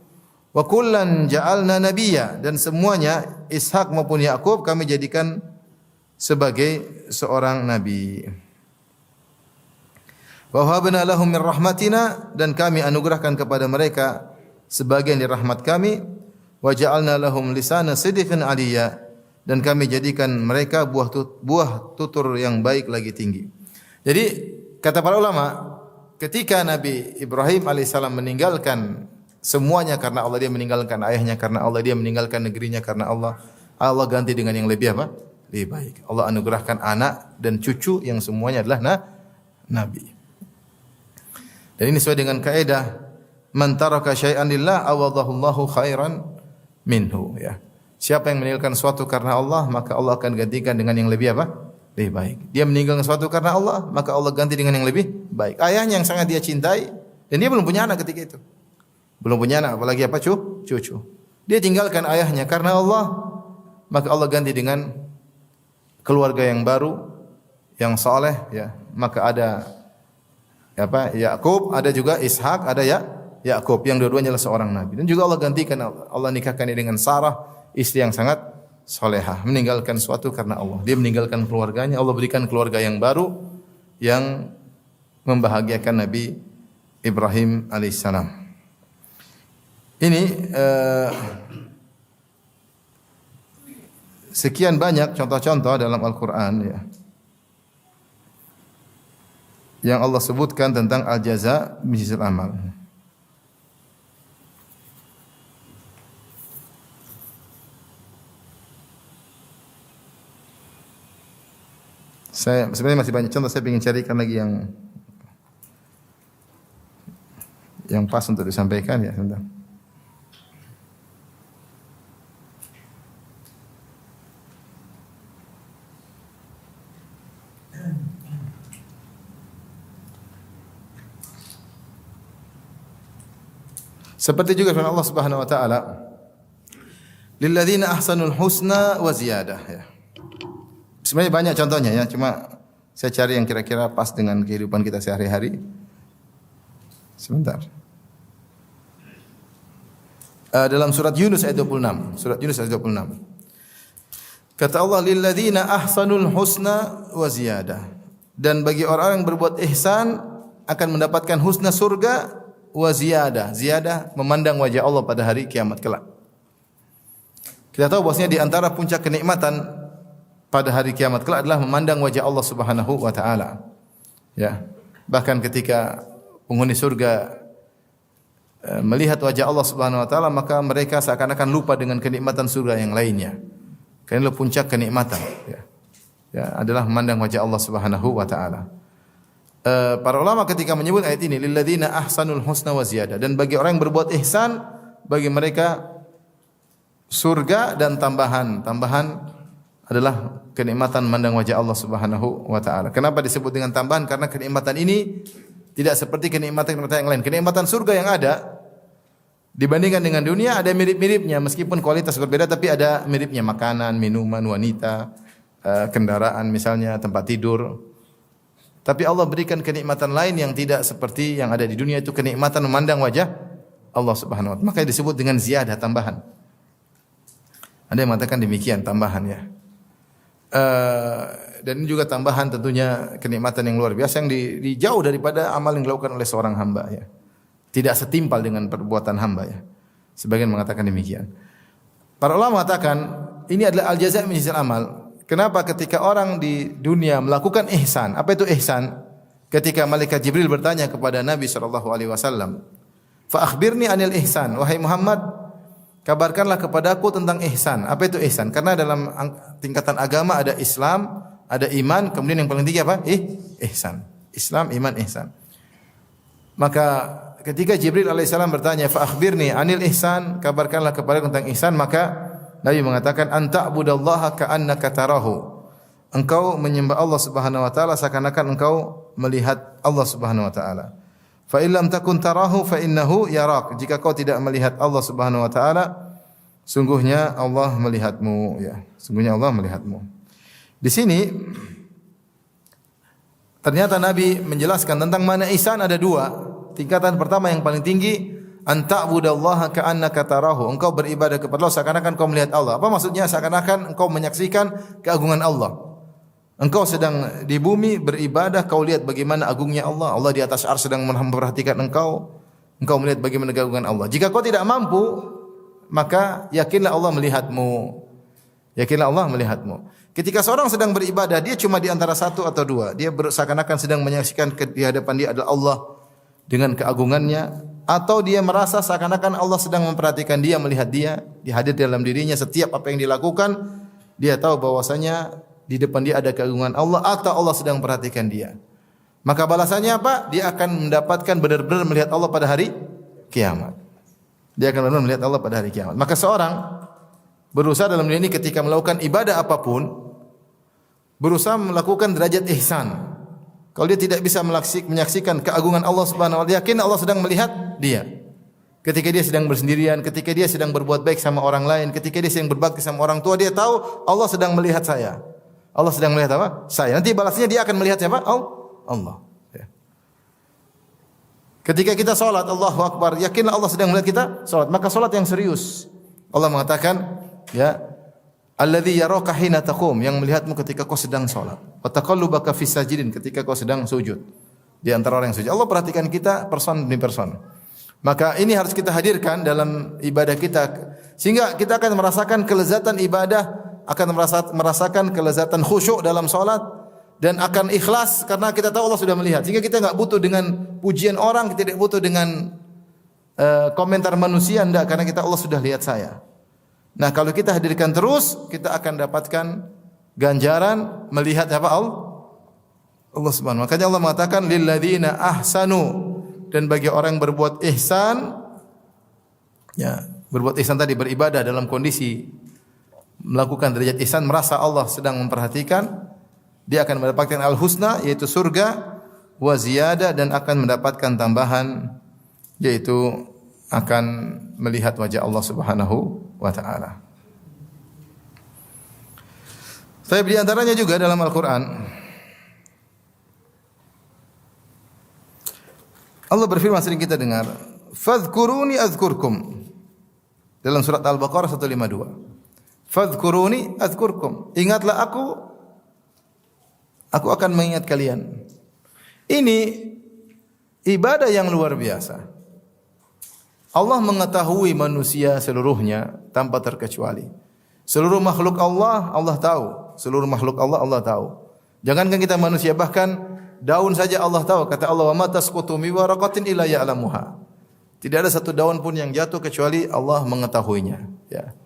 Wa kullan ja'alna nabiyya, dan semuanya Ishaq maupun Yaqub kami jadikan sebagai seorang nabi. Wa wahabna lahum min rahmatina, dan kami anugerahkan kepada mereka sebagian dari rahmat kami. Wa ja'alna lahum lisana sidqin aliyya, dan kami jadikan mereka buah tutur yang baik lagi tinggi. Jadi kata para ulama, ketika Nabi Ibrahim alaihissalam meninggalkan semuanya karena Allah, dia meninggalkan ayahnya karena Allah, dia meninggalkan negerinya karena Allah, Allah ganti dengan yang lebih apa? Lebih baik. Allah anugerahkan anak dan cucu yang semuanya adalah nabi. Dan ini sesuai dengan kaidah man taraka syai'an lillah awadahu Allahu khairan minhu, ya. Siapa yang meninggalkan sesuatu karena Allah, maka Allah akan gantikan dengan yang lebih apa? Lebih baik. Dia meninggalkan sesuatu karena Allah, maka Allah ganti dengan yang lebih baik. Ayahnya yang sangat dia cintai dan dia belum punya anak ketika itu. Belum punya anak, apalagi apa? Cucu. Dia tinggalkan ayahnya karena Allah, maka Allah ganti dengan keluarga yang baru, yang saleh, ya. Maka ada apa? Yakub, ada juga Ishak, ada Yakub yang dua-duanya adalah seorang nabi. Dan juga Allah gantikan, Allah nikahkan dia dengan Sarah, istri yang sangat solehah, meninggalkan suatu karena Allah. Dia meninggalkan keluarganya, Allah berikan keluarga yang baru yang membahagiakan Nabi Ibrahim alaihissalam. Ini sekian banyak contoh-contoh dalam Al-Quran, ya, yang Allah sebutkan tentang al-jaza min jinsil amal. Saya sebenarnya masih banyak contoh, saya ingin carikan lagi yang pas untuk disampaikan, ya, sebentar. Seperti juga firman Allah Subhanahu wa taala, lilladzina ahsanul husna wa ziyadah, ya. Sebenarnya banyak contohnya, ya, cuma saya cari yang kira-kira pas dengan kehidupan kita sehari-hari. Sebentar. Dalam surat Yunus ayat 26. Surat Yunus ayat 26. Kata Allah, lilladzina ahsanul husna wa ziyadah. Dan bagi orang yang berbuat ihsan akan mendapatkan husna surga wa ziyadah. Ziyadah memandang wajah Allah pada hari kiamat kelak. Kita tahu bahwasanya di antara puncak kenikmatan pada hari kiamat kelak adalah memandang wajah Allah Subhanahu wa taala. Ya. Bahkan ketika penghuni surga melihat wajah Allah Subhanahu wa taala, maka mereka seakan-akan lupa dengan kenikmatan surga yang lainnya. Karena itu puncak kenikmatan, ya. Ya, adalah memandang wajah Allah Subhanahu wa taala. Para ulama ketika menyebut ayat ini, lilladzina ahsanul husna wa ziyadah, dan bagi orang yang berbuat ihsan, bagi mereka surga dan tambahan. Tambahan adalah kenikmatan memandang wajah Allah Subhanahu wa taala. Kenapa disebut dengan tambahan? Karena kenikmatan ini tidak seperti kenikmatan-kenikmatan yang lain. Kenikmatan surga yang ada dibandingkan dengan dunia ada mirip-miripnya, meskipun kualitas berbeda tapi ada miripnya, makanan, minuman, wanita, kendaraan misalnya, tempat tidur. Tapi Allah berikan kenikmatan lain yang tidak seperti yang ada di dunia, itu kenikmatan memandang wajah Allah Subhanahu wa taala. Makanya disebut dengan ziyadah, tambahan. Ada yang mengatakan demikian, tambahan, ya. Dan ini juga tambahan tentunya kenikmatan yang luar biasa yang dijauh daripada amal yang dilakukan oleh seorang hamba, ya. Tidak setimpal dengan perbuatan hamba, ya. Sebagian mengatakan demikian. Para ulama mengatakan ini adalah al-jaza' min jinsil amal. Kenapa ketika orang di dunia melakukan ihsan? Apa itu ihsan? Ketika malaikat Jibril bertanya kepada Nabi sallallahu alaihi wasallam, "Fa akhbirni 'anil ihsan." Wahai Muhammad, kabarkanlah kepadaku tentang ihsan. Apa itu ihsan? Karena dalam tingkatan agama ada Islam, ada iman, kemudian yang paling tinggi apa? Ihsan. Islam, iman, ihsan. Maka ketika Jibril alaihissalam bertanya, "Fa akhbirni 'anil ihsan," kabarkanlah kepadaku tentang ihsan, maka Nabi mengatakan, "Anta budallaha ka'annaka tarahu." Engkau menyembah Allah Subhanahu wa taala seakan-akan engkau melihat Allah Subhanahu wa taala. Fa illam takun tarahu fa innahu yarak. Jika kau tidak melihat Allah Subhanahu wa taala, sungguhnya Allah melihatmu, ya. Sungguhnya Allah melihatmu. Di sini ternyata Nabi menjelaskan tentang mana ihsan ada dua. Tingkatan pertama yang paling tinggi, anta budallaha ka'annaka tarahu. Engkau beribadah kepada Allah seakan-akan engkau melihat Allah. Apa maksudnya? Seakan-akan engkau menyaksikan keagungan Allah. Engkau sedang di bumi beribadah, kau lihat bagaimana agungnya Allah. Allah di atas arsy sedang memperhatikan engkau. Engkau melihat bagaimana keagungan Allah. Jika kau tidak mampu, maka yakinlah Allah melihatmu. Yakinlah Allah melihatmu. Ketika seorang sedang beribadah, dia cuma di antara satu atau dua. Dia seakan-akan sedang menyaksikan di hadapan dia adalah Allah dengan keagungannya, atau dia merasa seakan-akan Allah sedang memperhatikan dia, melihat dia, dihadir dalam dirinya setiap apa yang dilakukan. Dia tahu bahwasanya di depan dia ada keagungan Allah, atau Allah sedang memperhatikan dia. Maka balasannya apa? Dia akan mendapatkan benar-benar melihat Allah pada hari kiamat. Dia akan benar-benar melihat Allah pada hari kiamat. Maka seorang berusaha dalam dunia ini ketika melakukan ibadah apapun, berusaha melakukan derajat ihsan. Kalau dia tidak bisa menyaksikan keagungan Allah Subhanahu wa taala, yakin Allah sedang melihat dia. Ketika dia sedang bersendirian, ketika dia sedang berbuat baik sama orang lain, ketika dia sedang berbakti sama orang tua, dia tahu Allah sedang melihat saya. Allah sedang melihat apa? Saya. Nanti balasnya dia akan melihat siapa? Allah. Ya. Ketika kita salat, Allahu Akbar, yakinlah Allah sedang melihat kita salat. Maka salat yang serius. Allah mengatakan, ya, alladzi yaraka hina taqum, yang melihatmu ketika kau sedang salat. Wa taqallubaka fis sajidin, ketika kau sedang sujud. Di antara orang yang sujud. Allah perhatikan kita person demi person. Maka ini harus kita hadirkan dalam ibadah kita sehingga kita akan merasakan kelezatan ibadah, akan merasakan kelezatan khusyuk dalam salat dan akan ikhlas karena kita tahu Allah sudah melihat. Sehingga kita enggak butuh dengan pujian orang, kita tidak butuh dengan komentar manusia, enggak, karena kita Allah sudah lihat saya. Nah, kalau kita hadirkan terus, kita akan dapatkan ganjaran melihat apa? Allah Subhanahu wa taala. Makanya Allah mengatakan lil ladzina ahsanu, dan bagi orang yang berbuat ihsan, ya, berbuat ihsan tadi beribadah dalam kondisi melakukan derajat ihsan, merasa Allah sedang memperhatikan, dia akan mendapatkan al-husna, yaitu surga, wa ziyada, dan akan mendapatkan tambahan, yaitu akan melihat wajah Allah Subhanahu wa taala. Tapi di antaranya juga dalam Al-Qur'an Allah berfirman, sering kita dengar, fadhkuruni azkurkum. Dalam surat Al-Baqarah 152. Fadhkuruni azkurkum. Ingatlah aku akan mengingat kalian. Ini ibadah yang luar biasa. Allah mengetahui manusia seluruhnya tanpa terkecuali. Seluruh makhluk Allah, Allah tahu. Seluruh makhluk Allah, Allah tahu. Jangankan kita manusia, bahkan daun saja Allah tahu. Kata Allah, wa ma tasqutu min waraqatin illa ya'lamuha. Tidak ada satu daun pun yang jatuh kecuali Allah mengetahuinya. Ya.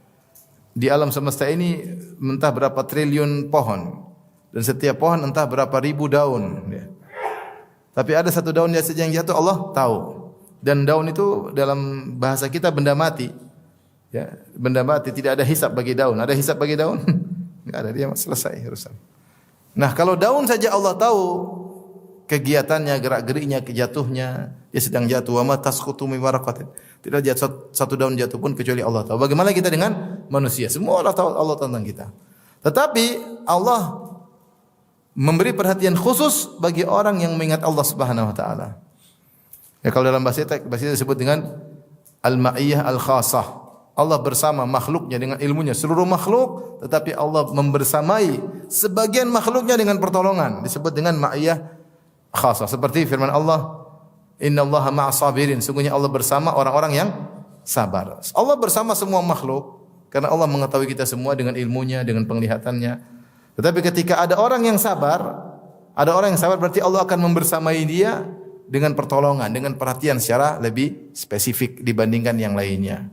Di alam semesta ini entah berapa triliun pohon, dan setiap pohon entah berapa ribu daun. Ya. Tapi ada satu daun saja yang jatuh, Allah tahu. Dan daun itu dalam bahasa kita benda mati. Ya, benda mati, tidak ada hisab bagi daun. Ada hisab bagi daun? Enggak ada, dia selesai urusan. Nah, kalau daun saja Allah tahu kegiatannya, gerak-geriknya, kejatuhnya, dia sedang jatuh. Wa ma tasqutu min waraqatin. Tidak jatuh satu daun jatuh pun kecuali Allah tahu. Bagaimana kita dengan manusia? Semua Allah tahu, Allah tentang kita. Tetapi Allah memberi perhatian khusus bagi orang yang mengingat Allah Subhanahu wa taala. Ya, kalau dalam bahasa kita disebut dengan al-ma'iyah al-khassah. Allah bersama makhluknya dengan ilmunya, seluruh makhluk, tetapi Allah membersamai sebagian makhluknya dengan pertolongan, disebut dengan ma'iyah khasah. Seperti firman Allah, innallaha ma'as sabirin, sungguhnya Allah bersama orang-orang yang sabar. Allah bersama semua makhluk karena Allah mengetahui kita semua dengan ilmunya, dengan penglihatannya. Tetapi ketika ada orang yang sabar, berarti Allah akan membersamai dia dengan pertolongan, dengan perhatian secara lebih spesifik dibandingkan yang lainnya.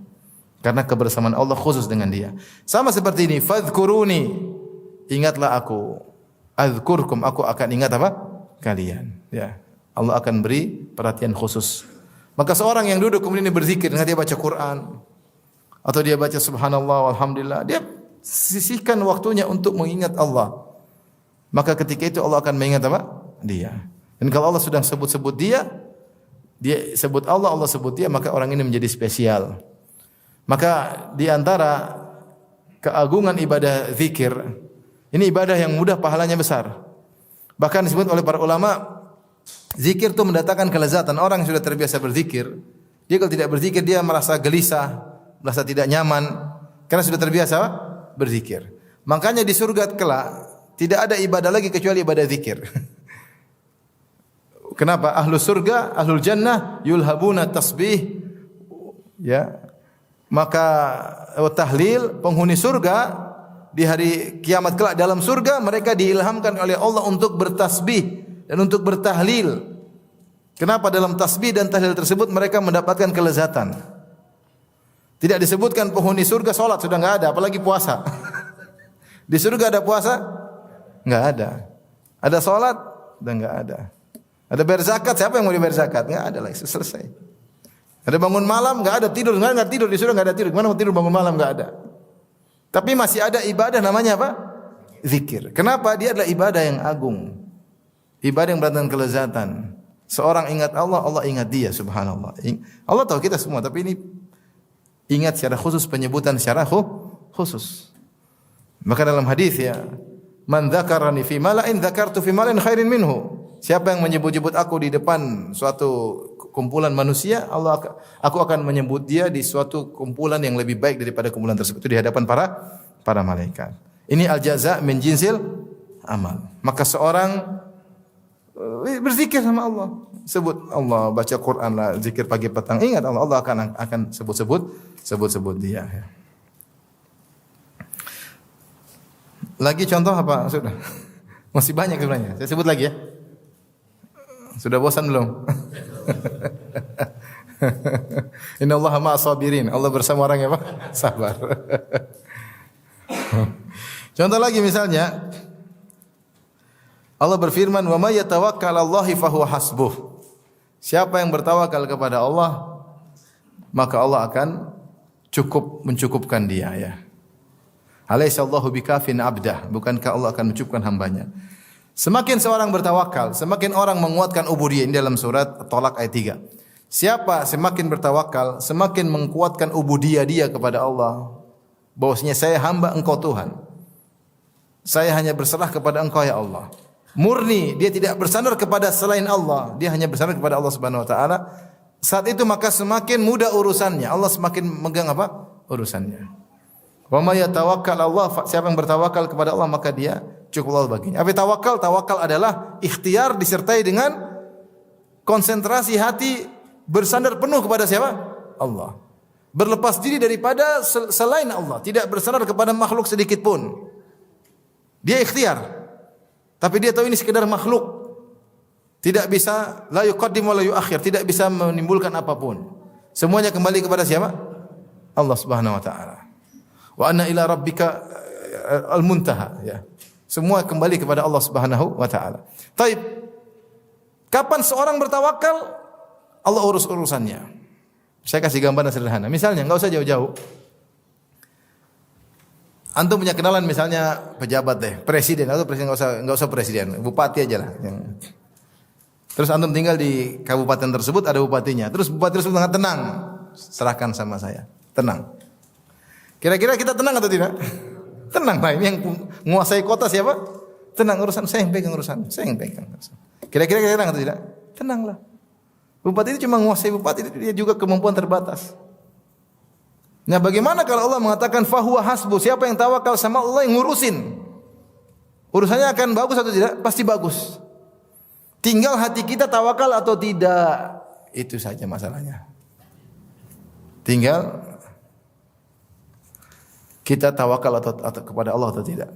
Karena kebersamaan Allah khusus dengan dia. Sama seperti ini, fadhkuruni, ingatlah aku, azkurkum, aku akan ingat apa? Kalian. Ya, Allah akan beri perhatian khusus. Maka seorang yang duduk kemudian dia berzikir, dengan dia baca Quran atau dia baca subhanallah walhamdulillah, dia sisihkan waktunya untuk mengingat Allah. Maka ketika itu Allah akan mengingat apa? Dia. Dan kalau Allah sudah sebut-sebut dia sebut Allah, Allah sebut dia, maka orang ini menjadi spesial. Maka di antara keagungan ibadah zikir, ini ibadah yang mudah, pahalanya besar. Bahkan disebut oleh para ulama, zikir itu mendatangkan kelezatan. Orang yang sudah terbiasa berzikir, dia kalau tidak berzikir dia merasa gelisah, merasa tidak nyaman, karena sudah terbiasa berzikir. Makanya di surga kelak tidak ada ibadah lagi kecuali ibadah zikir. Kenapa? Ahlus surga, ahlul jannah yulhabuna tasbih, ya. Maka tahlil, penghuni surga di hari kiamat kelak dalam surga, mereka diilhamkan oleh Allah untuk bertasbih dan untuk bertahlil. Kenapa? Dalam tasbih dan tahlil tersebut mereka mendapatkan kelezatan. Tidak disebutkan penghuni surga salat sudah enggak ada, apalagi puasa. Di surga ada puasa? Enggak ada. Ada salat dan enggak ada. Ada bayar zakat, siapa yang mau dibayar zakat? Enggak ada lagi, selesai. Ada bangun malam, enggak ada tidur, enggak tidur, disuruh enggak ada tidur. Gimana mau tidur bangun malam? Enggak ada. Tapi masih ada ibadah namanya apa? Zikir. Kenapa? Dia adalah ibadah yang agung. Ibadah yang berdatang kelezatan. Seorang ingat Allah, Allah ingat dia, subhanallah. Allah tahu kita semua, tapi ini ingat secara khusus, penyebutan secara khusus. Maka dalam hadis ya, man dzakarani fi mala'in dzakartu fi mala'in khairin minhu. Siapa yang menyebut-nyebut aku di depan suatu kumpulan manusia, aku akan menyebut dia di suatu kumpulan yang lebih baik daripada kumpulan tersebut, itu di hadapan para malaikat. Ini al-jaza' min jinsil amal. Maka seorang berzikir sama Allah, sebut Allah, baca Quran lah, zikir pagi petang, ingat Allah, Allah akan sebut dia. Lagi contoh apa? Sudah. Masih banyak sebenarnya. Saya sebut lagi ya. Sudah bosan belum? Innallaha ma'as sabirin. Allah bersama orang yang apa? Sabar. Contoh lagi misalnya, Allah berfirman, "Wa may yatawakkal 'alallahi fahuwa hasbuh." Siapa yang bertawakal kepada Allah, maka Allah akan mencukupkan dia ya. Alaihissallahu bikafin abdah, bukankah Allah akan mencukupkan hambanya? Semakin seorang bertawakal, semakin orang menguatkan ubudiyah. Ini dalam surat Tolak ayat 3. Siapa semakin bertawakal, semakin menguatkan ubudiyah dia kepada Allah. Bahwasanya saya hamba Engkau Tuhan. Saya hanya berserah kepada Engkau ya Allah. Murni, dia tidak bersandar kepada selain Allah, dia hanya bersandar kepada Allah Subhanahu wa taala. Saat itu maka semakin mudah urusannya. Allah semakin megang apa? Urusannya. Wa may yatawakkal Allah, siapa yang bertawakal kepada Allah maka dia cukup Allah baginya. Apa tawakal? Tawakal adalah ikhtiar disertai dengan konsentrasi hati bersandar penuh kepada siapa? Allah. Berlepas diri daripada selain Allah, tidak bersandar kepada makhluk sedikit pun. Dia ikhtiar. Tapi dia tahu ini sekedar makhluk. Tidak bisa la yuqaddim wa la yuakhir, tidak bisa menimbulkan apapun. Semuanya kembali kepada siapa? Allah Subhanahu wa taala. Wa anna ila rabbika al-muntaha ya. Semua kembali kepada Allah Subhanahu wa taala. Taib. Kapan seorang bertawakal? Allah urus urusannya. Saya kasih gambaran sederhana. Misalnya enggak usah jauh-jauh. Antum punya kenalan misalnya pejabat deh, presiden atau presiden enggak usah presiden, bupati aja lah. Terus antum tinggal di kabupaten tersebut, ada bupatinya. Terus bupati tersebut mengatakan tenang, serahkan sama saya. Tenang. Kira-kira kita tenang atau tidak? Tenang lah, ini yang menguasai kota siapa? Tenang, urusan saya yang pegang urusan. Saya yang pegang. Kira-kira kita tenang atau tidak? Tenanglah. Bupati itu cuma menguasai bupati, dia juga kemampuan terbatas. Nah, bagaimana kalau Allah mengatakan fahuwa hasbu? Siapa yang tawakal sama Allah yang ngurusin? Urusannya akan bagus atau tidak? Pasti bagus. Tinggal hati kita tawakal atau tidak. Itu saja masalahnya. Tinggal kita tawakal atau kepada Allah atau tidak.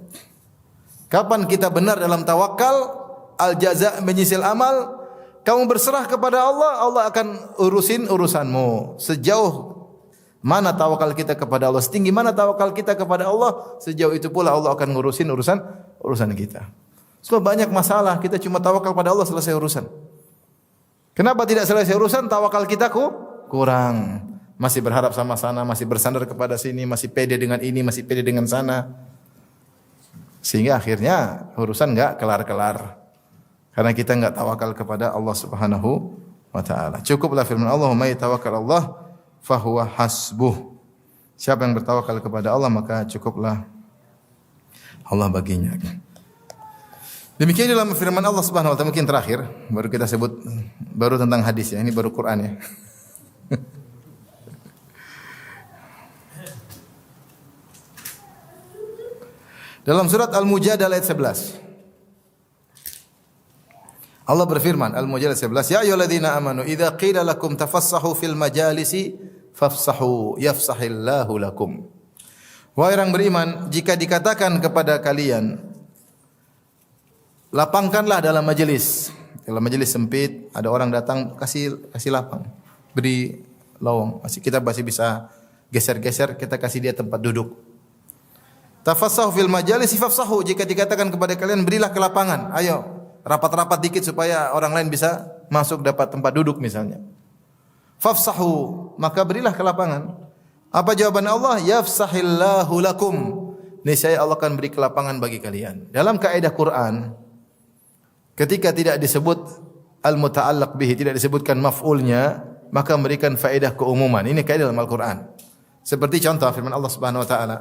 Kapan kita benar dalam tawakal? Al-jaza' menyisil amal. Kamu berserah kepada Allah, Allah akan urusin urusanmu. Sejauh mana tawakal kita kepada Allah, setinggi mana tawakal kita kepada Allah, sejauh itu pula Allah akan ngurusin urusan kita. Sebab banyak masalah, kita cuma tawakal pada Allah selesai urusan. Kenapa tidak selesai urusan? Tawakal kita kurang. Masih berharap sama sana, masih bersandar kepada sini, masih pede dengan ini, masih pede dengan sana. Sehingga akhirnya urusan enggak kelar-kelar. Karena kita enggak tawakal kepada Allah Subhanahu wa taala. Cukuplah firman Allah, "May tawakkal Allah fahuwa hasbuh." Siapa yang bertawakal kepada Allah maka cukuplah Allah baginya. Demikian dalam firman Allah Subhanahu wa taala. Mungkin terakhir baru kita sebut baru tentang hadis ya. Ini baru Quran ya. Dalam surat Al-Mujadalah ayat 11. Allah berfirman, Al-Mujadalah 11, "Ya ayyuhalladzina amanu idza qila lakum tafassahu fil majalisi fafsahu yafsahillahu lakum." Wahai orang beriman, jika dikatakan kepada kalian, lapangkanlah dalam majelis. Dalam majelis sempit, ada orang datang, kasih lapang. Beri lowong. Kita masih bisa geser-geser, kita kasih dia tempat duduk. Tafassahu fil majalisi fafsahu, jika dikatakan kepada kalian berilah kelapangan. Ayo, rapat-rapat dikit supaya orang lain bisa masuk dapat tempat duduk misalnya. Fafsahu, maka berilah kelapangan. Apa jawaban Allah? Yafsahillahu lakum. Niscaya Allah akan beri kelapangan bagi kalian. Dalam kaidah Quran, ketika tidak disebut al-muta'allaq bihi, tidak disebutkan maf'ulnya, maka memberikan faedah keumuman. Ini kaidah dalam Al-Quran. Seperti contoh firman Allah Subhanahu wa taala,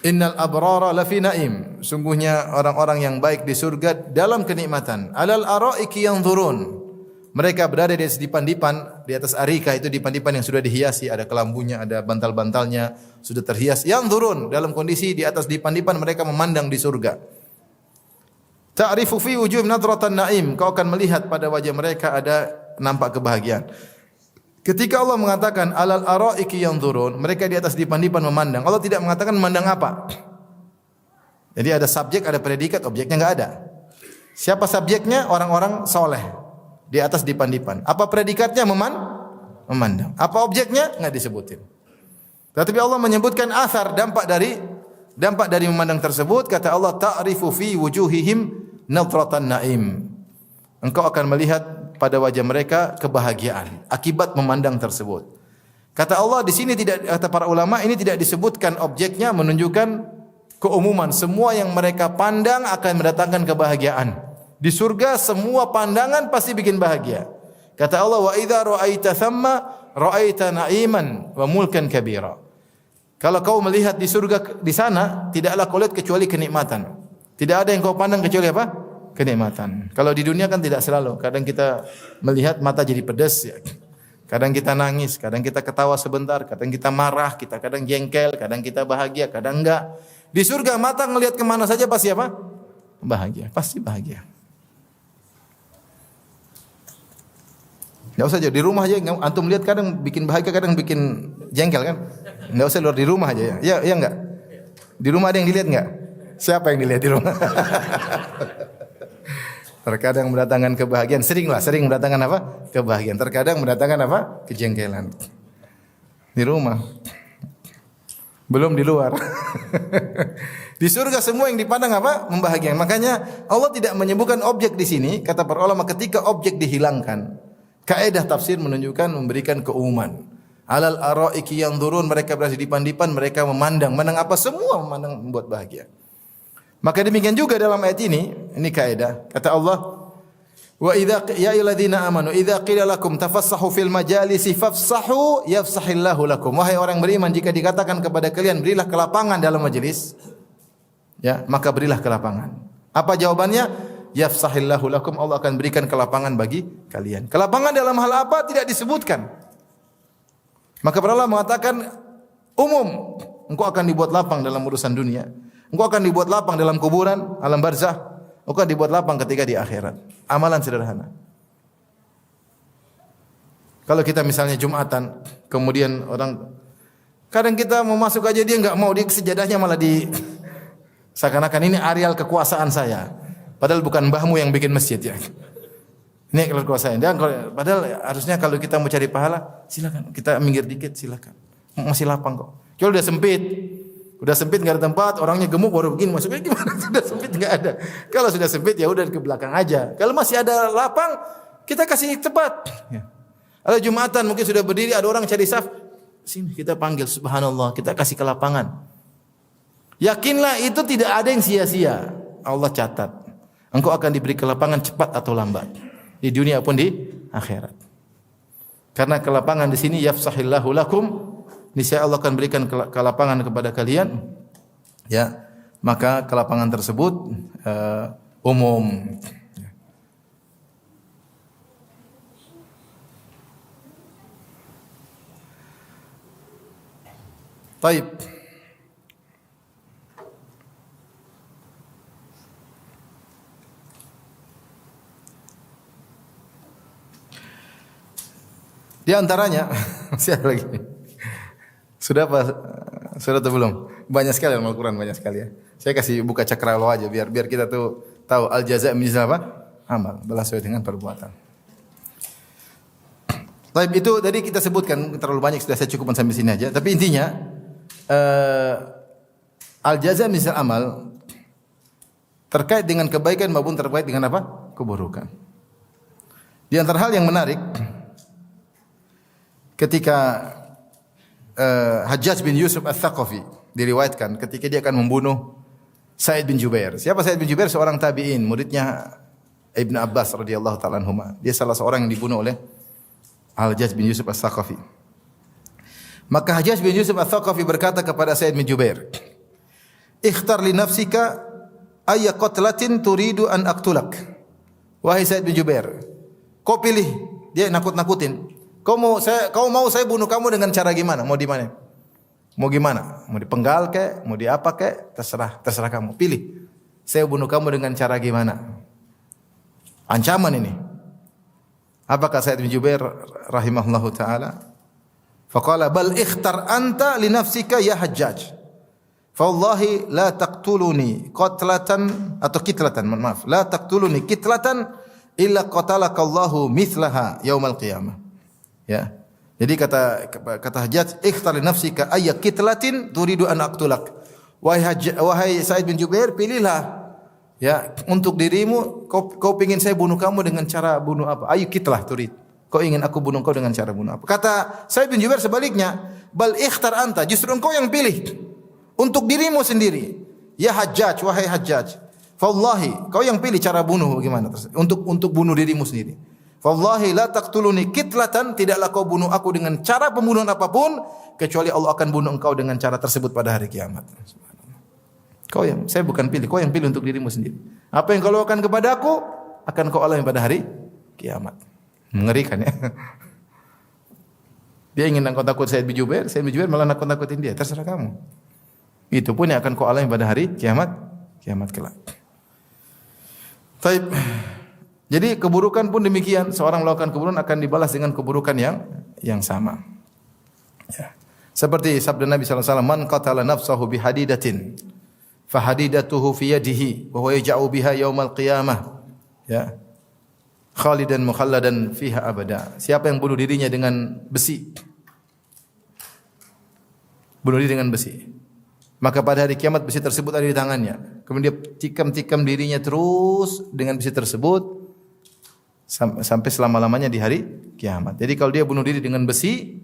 Innal abrara lafi naim. Sungguhnya orang-orang yang baik di surga dalam kenikmatan. Alal araiki yanzurun. Mereka berada di atas dipan-dipan, di atas arika itu dipan-dipan yang sudah dihiasi, ada kelambunya, ada bantal-bantalnya, sudah terhias. Yanzurun, dalam kondisi di atas dipan-dipan mereka memandang di surga. Ta'rifu fi wujuhim nadratan naim. Kau akan melihat pada wajah mereka ada nampak kebahagiaan. Ketika Allah mengatakan alal araiki yanzurun, mereka di atas dipan-dipan memandang. Allah tidak mengatakan memandang apa. Jadi ada subjek, ada predikat, objeknya enggak ada. Siapa subjeknya? Orang-orang soleh di atas dipan-dipan. Apa predikatnya? Memandang. Apa objeknya? Enggak disebutin. Tetapi Allah menyebutkan asar, dampak dari memandang tersebut. Kata Allah, ta'rifu fi wujuhihim nadratan naim. Engkau akan melihat pada wajah mereka kebahagiaan akibat memandang tersebut. Kata Allah di sini tidak, kata para ulama, ini tidak disebutkan objeknya, menunjukkan keumuman. Semua yang mereka pandang akan mendatangkan kebahagiaan. Di surga semua pandangan pasti bikin bahagia. Kata Allah, wa idza ra'aita thamma ra'aita na'iman wa mulkan kabira. Kalau kau melihat di surga di sana, tidaklah kau lihat kecuali kenikmatan. Tidak ada yang kau pandang kecuali apa? Kenikmatan. Kalau di dunia kan tidak selalu. Kadang kita melihat mata jadi pedas ya. Kadang kita nangis, kadang kita ketawa sebentar, kadang kita marah, kita kadang jengkel, kadang kita bahagia, kadang enggak. Di surga mata ngelihat kemana saja pasti apa? Bahagia, pasti bahagia. Enggak usah di rumah aja, antum lihat kadang bikin bahagia, kadang bikin jengkel kan? Enggak usah luar di rumah aja ya. Ya enggak? Di rumah ada yang dilihat enggak? Siapa yang dilihat di rumah? Terkadang mendatangkan kebahagiaan, sering mendatangkan apa? Kebahagiaan. Terkadang mendatangkan apa? Kejengkelan. Di rumah. Belum di luar. Di surga semua yang dipandang apa? Membahagiakan. Makanya Allah tidak menyebutkan objek di sini, kata para ulama, ketika objek dihilangkan. Kaidah tafsir menunjukkan memberikan keumuman. Alal araiki yanzurun, mereka berada di dipan-dipan, mereka memandang apa? Semua memandang, membuat bahagia. Maka demikian juga dalam ayat ini kaidah. Kata Allah, wa idza ya ayyuhalladzina amanu idza qila lakum tafassahu fil majalisi fafsahu yafsahillahu lakum. Wahai orang beriman, jika dikatakan kepada kalian berilah kelapangan dalam majelis, ya, maka berilah kelapangan. Apa jawabannya? Yafsahillahu lakum, Allah akan berikan kelapangan bagi kalian. Kelapangan dalam hal apa? Tidak disebutkan. Maka para ulama mengatakan umum, engkau akan dibuat lapang dalam urusan dunia. Engkau akan dibuat lapang dalam kuburan, alam barzah. Engkau akan dibuat lapang ketika di akhirat. Amalan sederhana. Kalau kita misalnya Jumatan, kemudian orang, kadang kita mau masuk aja dia enggak mau, dia sejadahnya malah di seakan-akan ini areal kekuasaan saya. Padahal bukan mbahmu yang bikin masjid ya. Ini kekuasaan. Dan padahal harusnya kalau kita mau cari pahala, silakan kita minggir dikit, silakan. Masih lapang kok. Kalau udah sempit, enggak ada tempat, orangnya gemuk baru begini masuknya gimana? Sudah sempit enggak ada. Kalau sudah sempit ya udah ke belakang aja. Kalau masih ada lapang, kita kasih cepat. Ya. Ada Jumatan mungkin sudah berdiri, ada orang cari saf, sini kita panggil, subhanallah, kita kasih ke lapangan. Yakinlah itu tidak ada yang sia-sia. Allah catat. Engkau akan diberi kelapangan cepat atau lambat. Di dunia pun di akhirat. Karena kelapangan di sini yafsahillahu lakum, niscaya Allah akan berikan kelapangan kepada kalian, ya, maka kelapangan tersebut umum. Baik. Di antaranya masih ada lagi. Sudah apa? Sudah atau belum? Banyak sekali Al-Quran, banyak sekali ya. Saya kasih buka cakrawala aja biar kita tuh tahu al jaza' min jinsil apa? Amal, balas sesuai dengan perbuatan. Baik, itu tadi kita sebutkan terlalu banyak, sudah saya cukupkan sampai sini aja. Tapi intinya al jaza' min jinsil amal terkait dengan kebaikan maupun terkait dengan apa? Keburukan. Di antara hal yang menarik ketika Hajjaj bin Yusuf Ats-Tsaqafi diriwayatkan ketika dia akan membunuh Sa'id bin Jubair. Siapa Sa'id bin Jubair? Seorang tabi'in, muridnya Ibnu Abbas radhiyallahu taala anhuma. Dia salah seorang yang dibunuh oleh Hajjaj bin Yusuf Ats-Tsaqafi. Maka Hajjaj bin Yusuf Ats-Tsaqafi berkata kepada Sa'id bin Jubair, "Ikhtar li nafsika ayya qatlatin turidu an aqtulak." Wahai Sa'id bin Jubair, kau pilih, dia nakut-nakutin. Kau mau saya bunuh kamu dengan cara gimana? Mau di mana? Mau gimana? Mau dipenggal kek? Mau di apa kek? Terserah kamu. Pilih. Saya bunuh kamu dengan cara gimana? Ancaman ini. Apakah Sa'id bin Jubair rahimahullahu taala? Faqala bal ikhtar anta li nafsika ya Hajjaj. Fawallahi la taqtuluni qatlatan atau kitlatan, maaf. La taqtuluni kitlatan illa qatalakallahu mithlaha yaumal qiyamah. Ya. Jadi kata Hajjaj, ikhtar li nafsika ayya kitlatin turidu an aqtulak. Wahai Sa'id bin Jubair, pilihlah ya untuk dirimu, kau ingin saya bunuh kamu dengan cara bunuh apa? Ayu kitlah turid. Kau ingin aku bunuh kau dengan cara bunuh apa? Kata Sa'id bin Jubair sebaliknya, bal ikhtar anta, justru engkau yang pilih untuk dirimu sendiri. Ya Hajjaj, wahai Hajjaj, fawallahi, kau yang pilih cara bunuh bagaimana untuk bunuh dirimu sendiri. Fawallahi la taqtuluni kitlatan, tidaklah kau bunuh aku dengan cara pembunuhan apapun kecuali Allah akan bunuh engkau dengan cara tersebut pada hari kiamat. Saya bukan pilih, kau yang pilih untuk dirimu sendiri. Apa yang kau lakukan kepada aku akan kau alami pada hari kiamat. Mengerikan ya. Dia ingin nakut-nakut Sa'id bin Jubair malah nakut-nakutin dia. Terserah kamu. Itu pun yang akan kau alami pada hari kiamat kelak. Baik. Jadi keburukan pun demikian, seorang melakukan keburukan akan dibalas dengan keburukan yang sama. Ya. Seperti sabda Nabi sallallahu alaihi wasallam, "Man qatala nafsahu bihadidatin fahadidatuhu fi yadihi wa huwa yaj'u biha yaumal qiyamah." Ya. Khalidan mukhalladan fiha abada. Siapa yang bunuh dirinya dengan besi? Bunuh diri dengan besi. Maka pada hari kiamat besi tersebut ada di tangannya. Kemudian dia tikam-tikam dirinya terus dengan besi tersebut sampai selama-lamanya di hari kiamat. Jadi kalau dia bunuh diri dengan besi,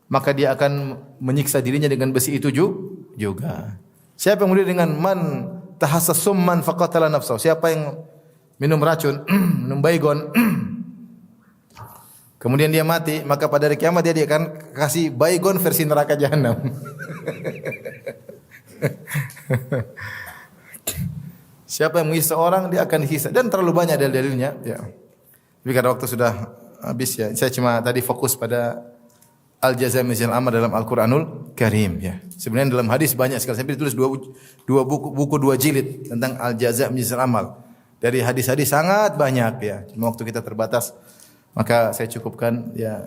maka dia akan menyiksa dirinya dengan besi itu juga. Siapa yang bunuh diri dengan man tahassas summan faqatala nafsahu? Siapa yang minum racun, minum baygon, kemudian dia mati, maka pada hari kiamat dia akan kasih baygon versi neraka jahanam. Siapa yang menghisap orang, dia akan dihisap, dan terlalu banyak dalil-dalilnya. Ya. Tapi karena waktu sudah habis ya, saya cuma tadi fokus pada al-jaza' min jinsil amal dalam Al-Qur'anul Karim ya. Sebenarnya dalam hadis banyak sekali. Saya tulis dua buku 2 jilid tentang al-jaza' min jinsil amal. Dari hadis-hadis sangat banyak ya. Cuma waktu kita terbatas, maka saya cukupkan ya.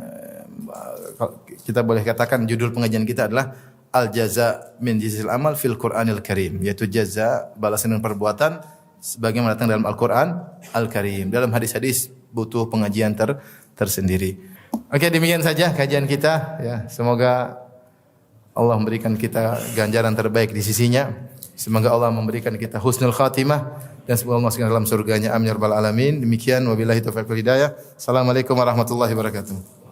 Kita boleh katakan judul pengajian kita adalah al-jaza' min jinsil amal fil Qur'anil Karim, yaitu jaza, balasan dengan perbuatan sebagaimana datang dalam Al-Qur'an Al-Karim. Dalam hadis-hadis butuh pengajian tersendiri. Oke, demikian saja kajian kita ya. Semoga Allah memberikan kita ganjaran terbaik di sisinya. Semoga Allah memberikan kita husnul khatimah dan semoga Allah masukkan dalam surganya. Amin ya rabbal alamin. Demikian wabillahi taufiq wal hidayah. Assalamualaikum warahmatullahi wabarakatuh.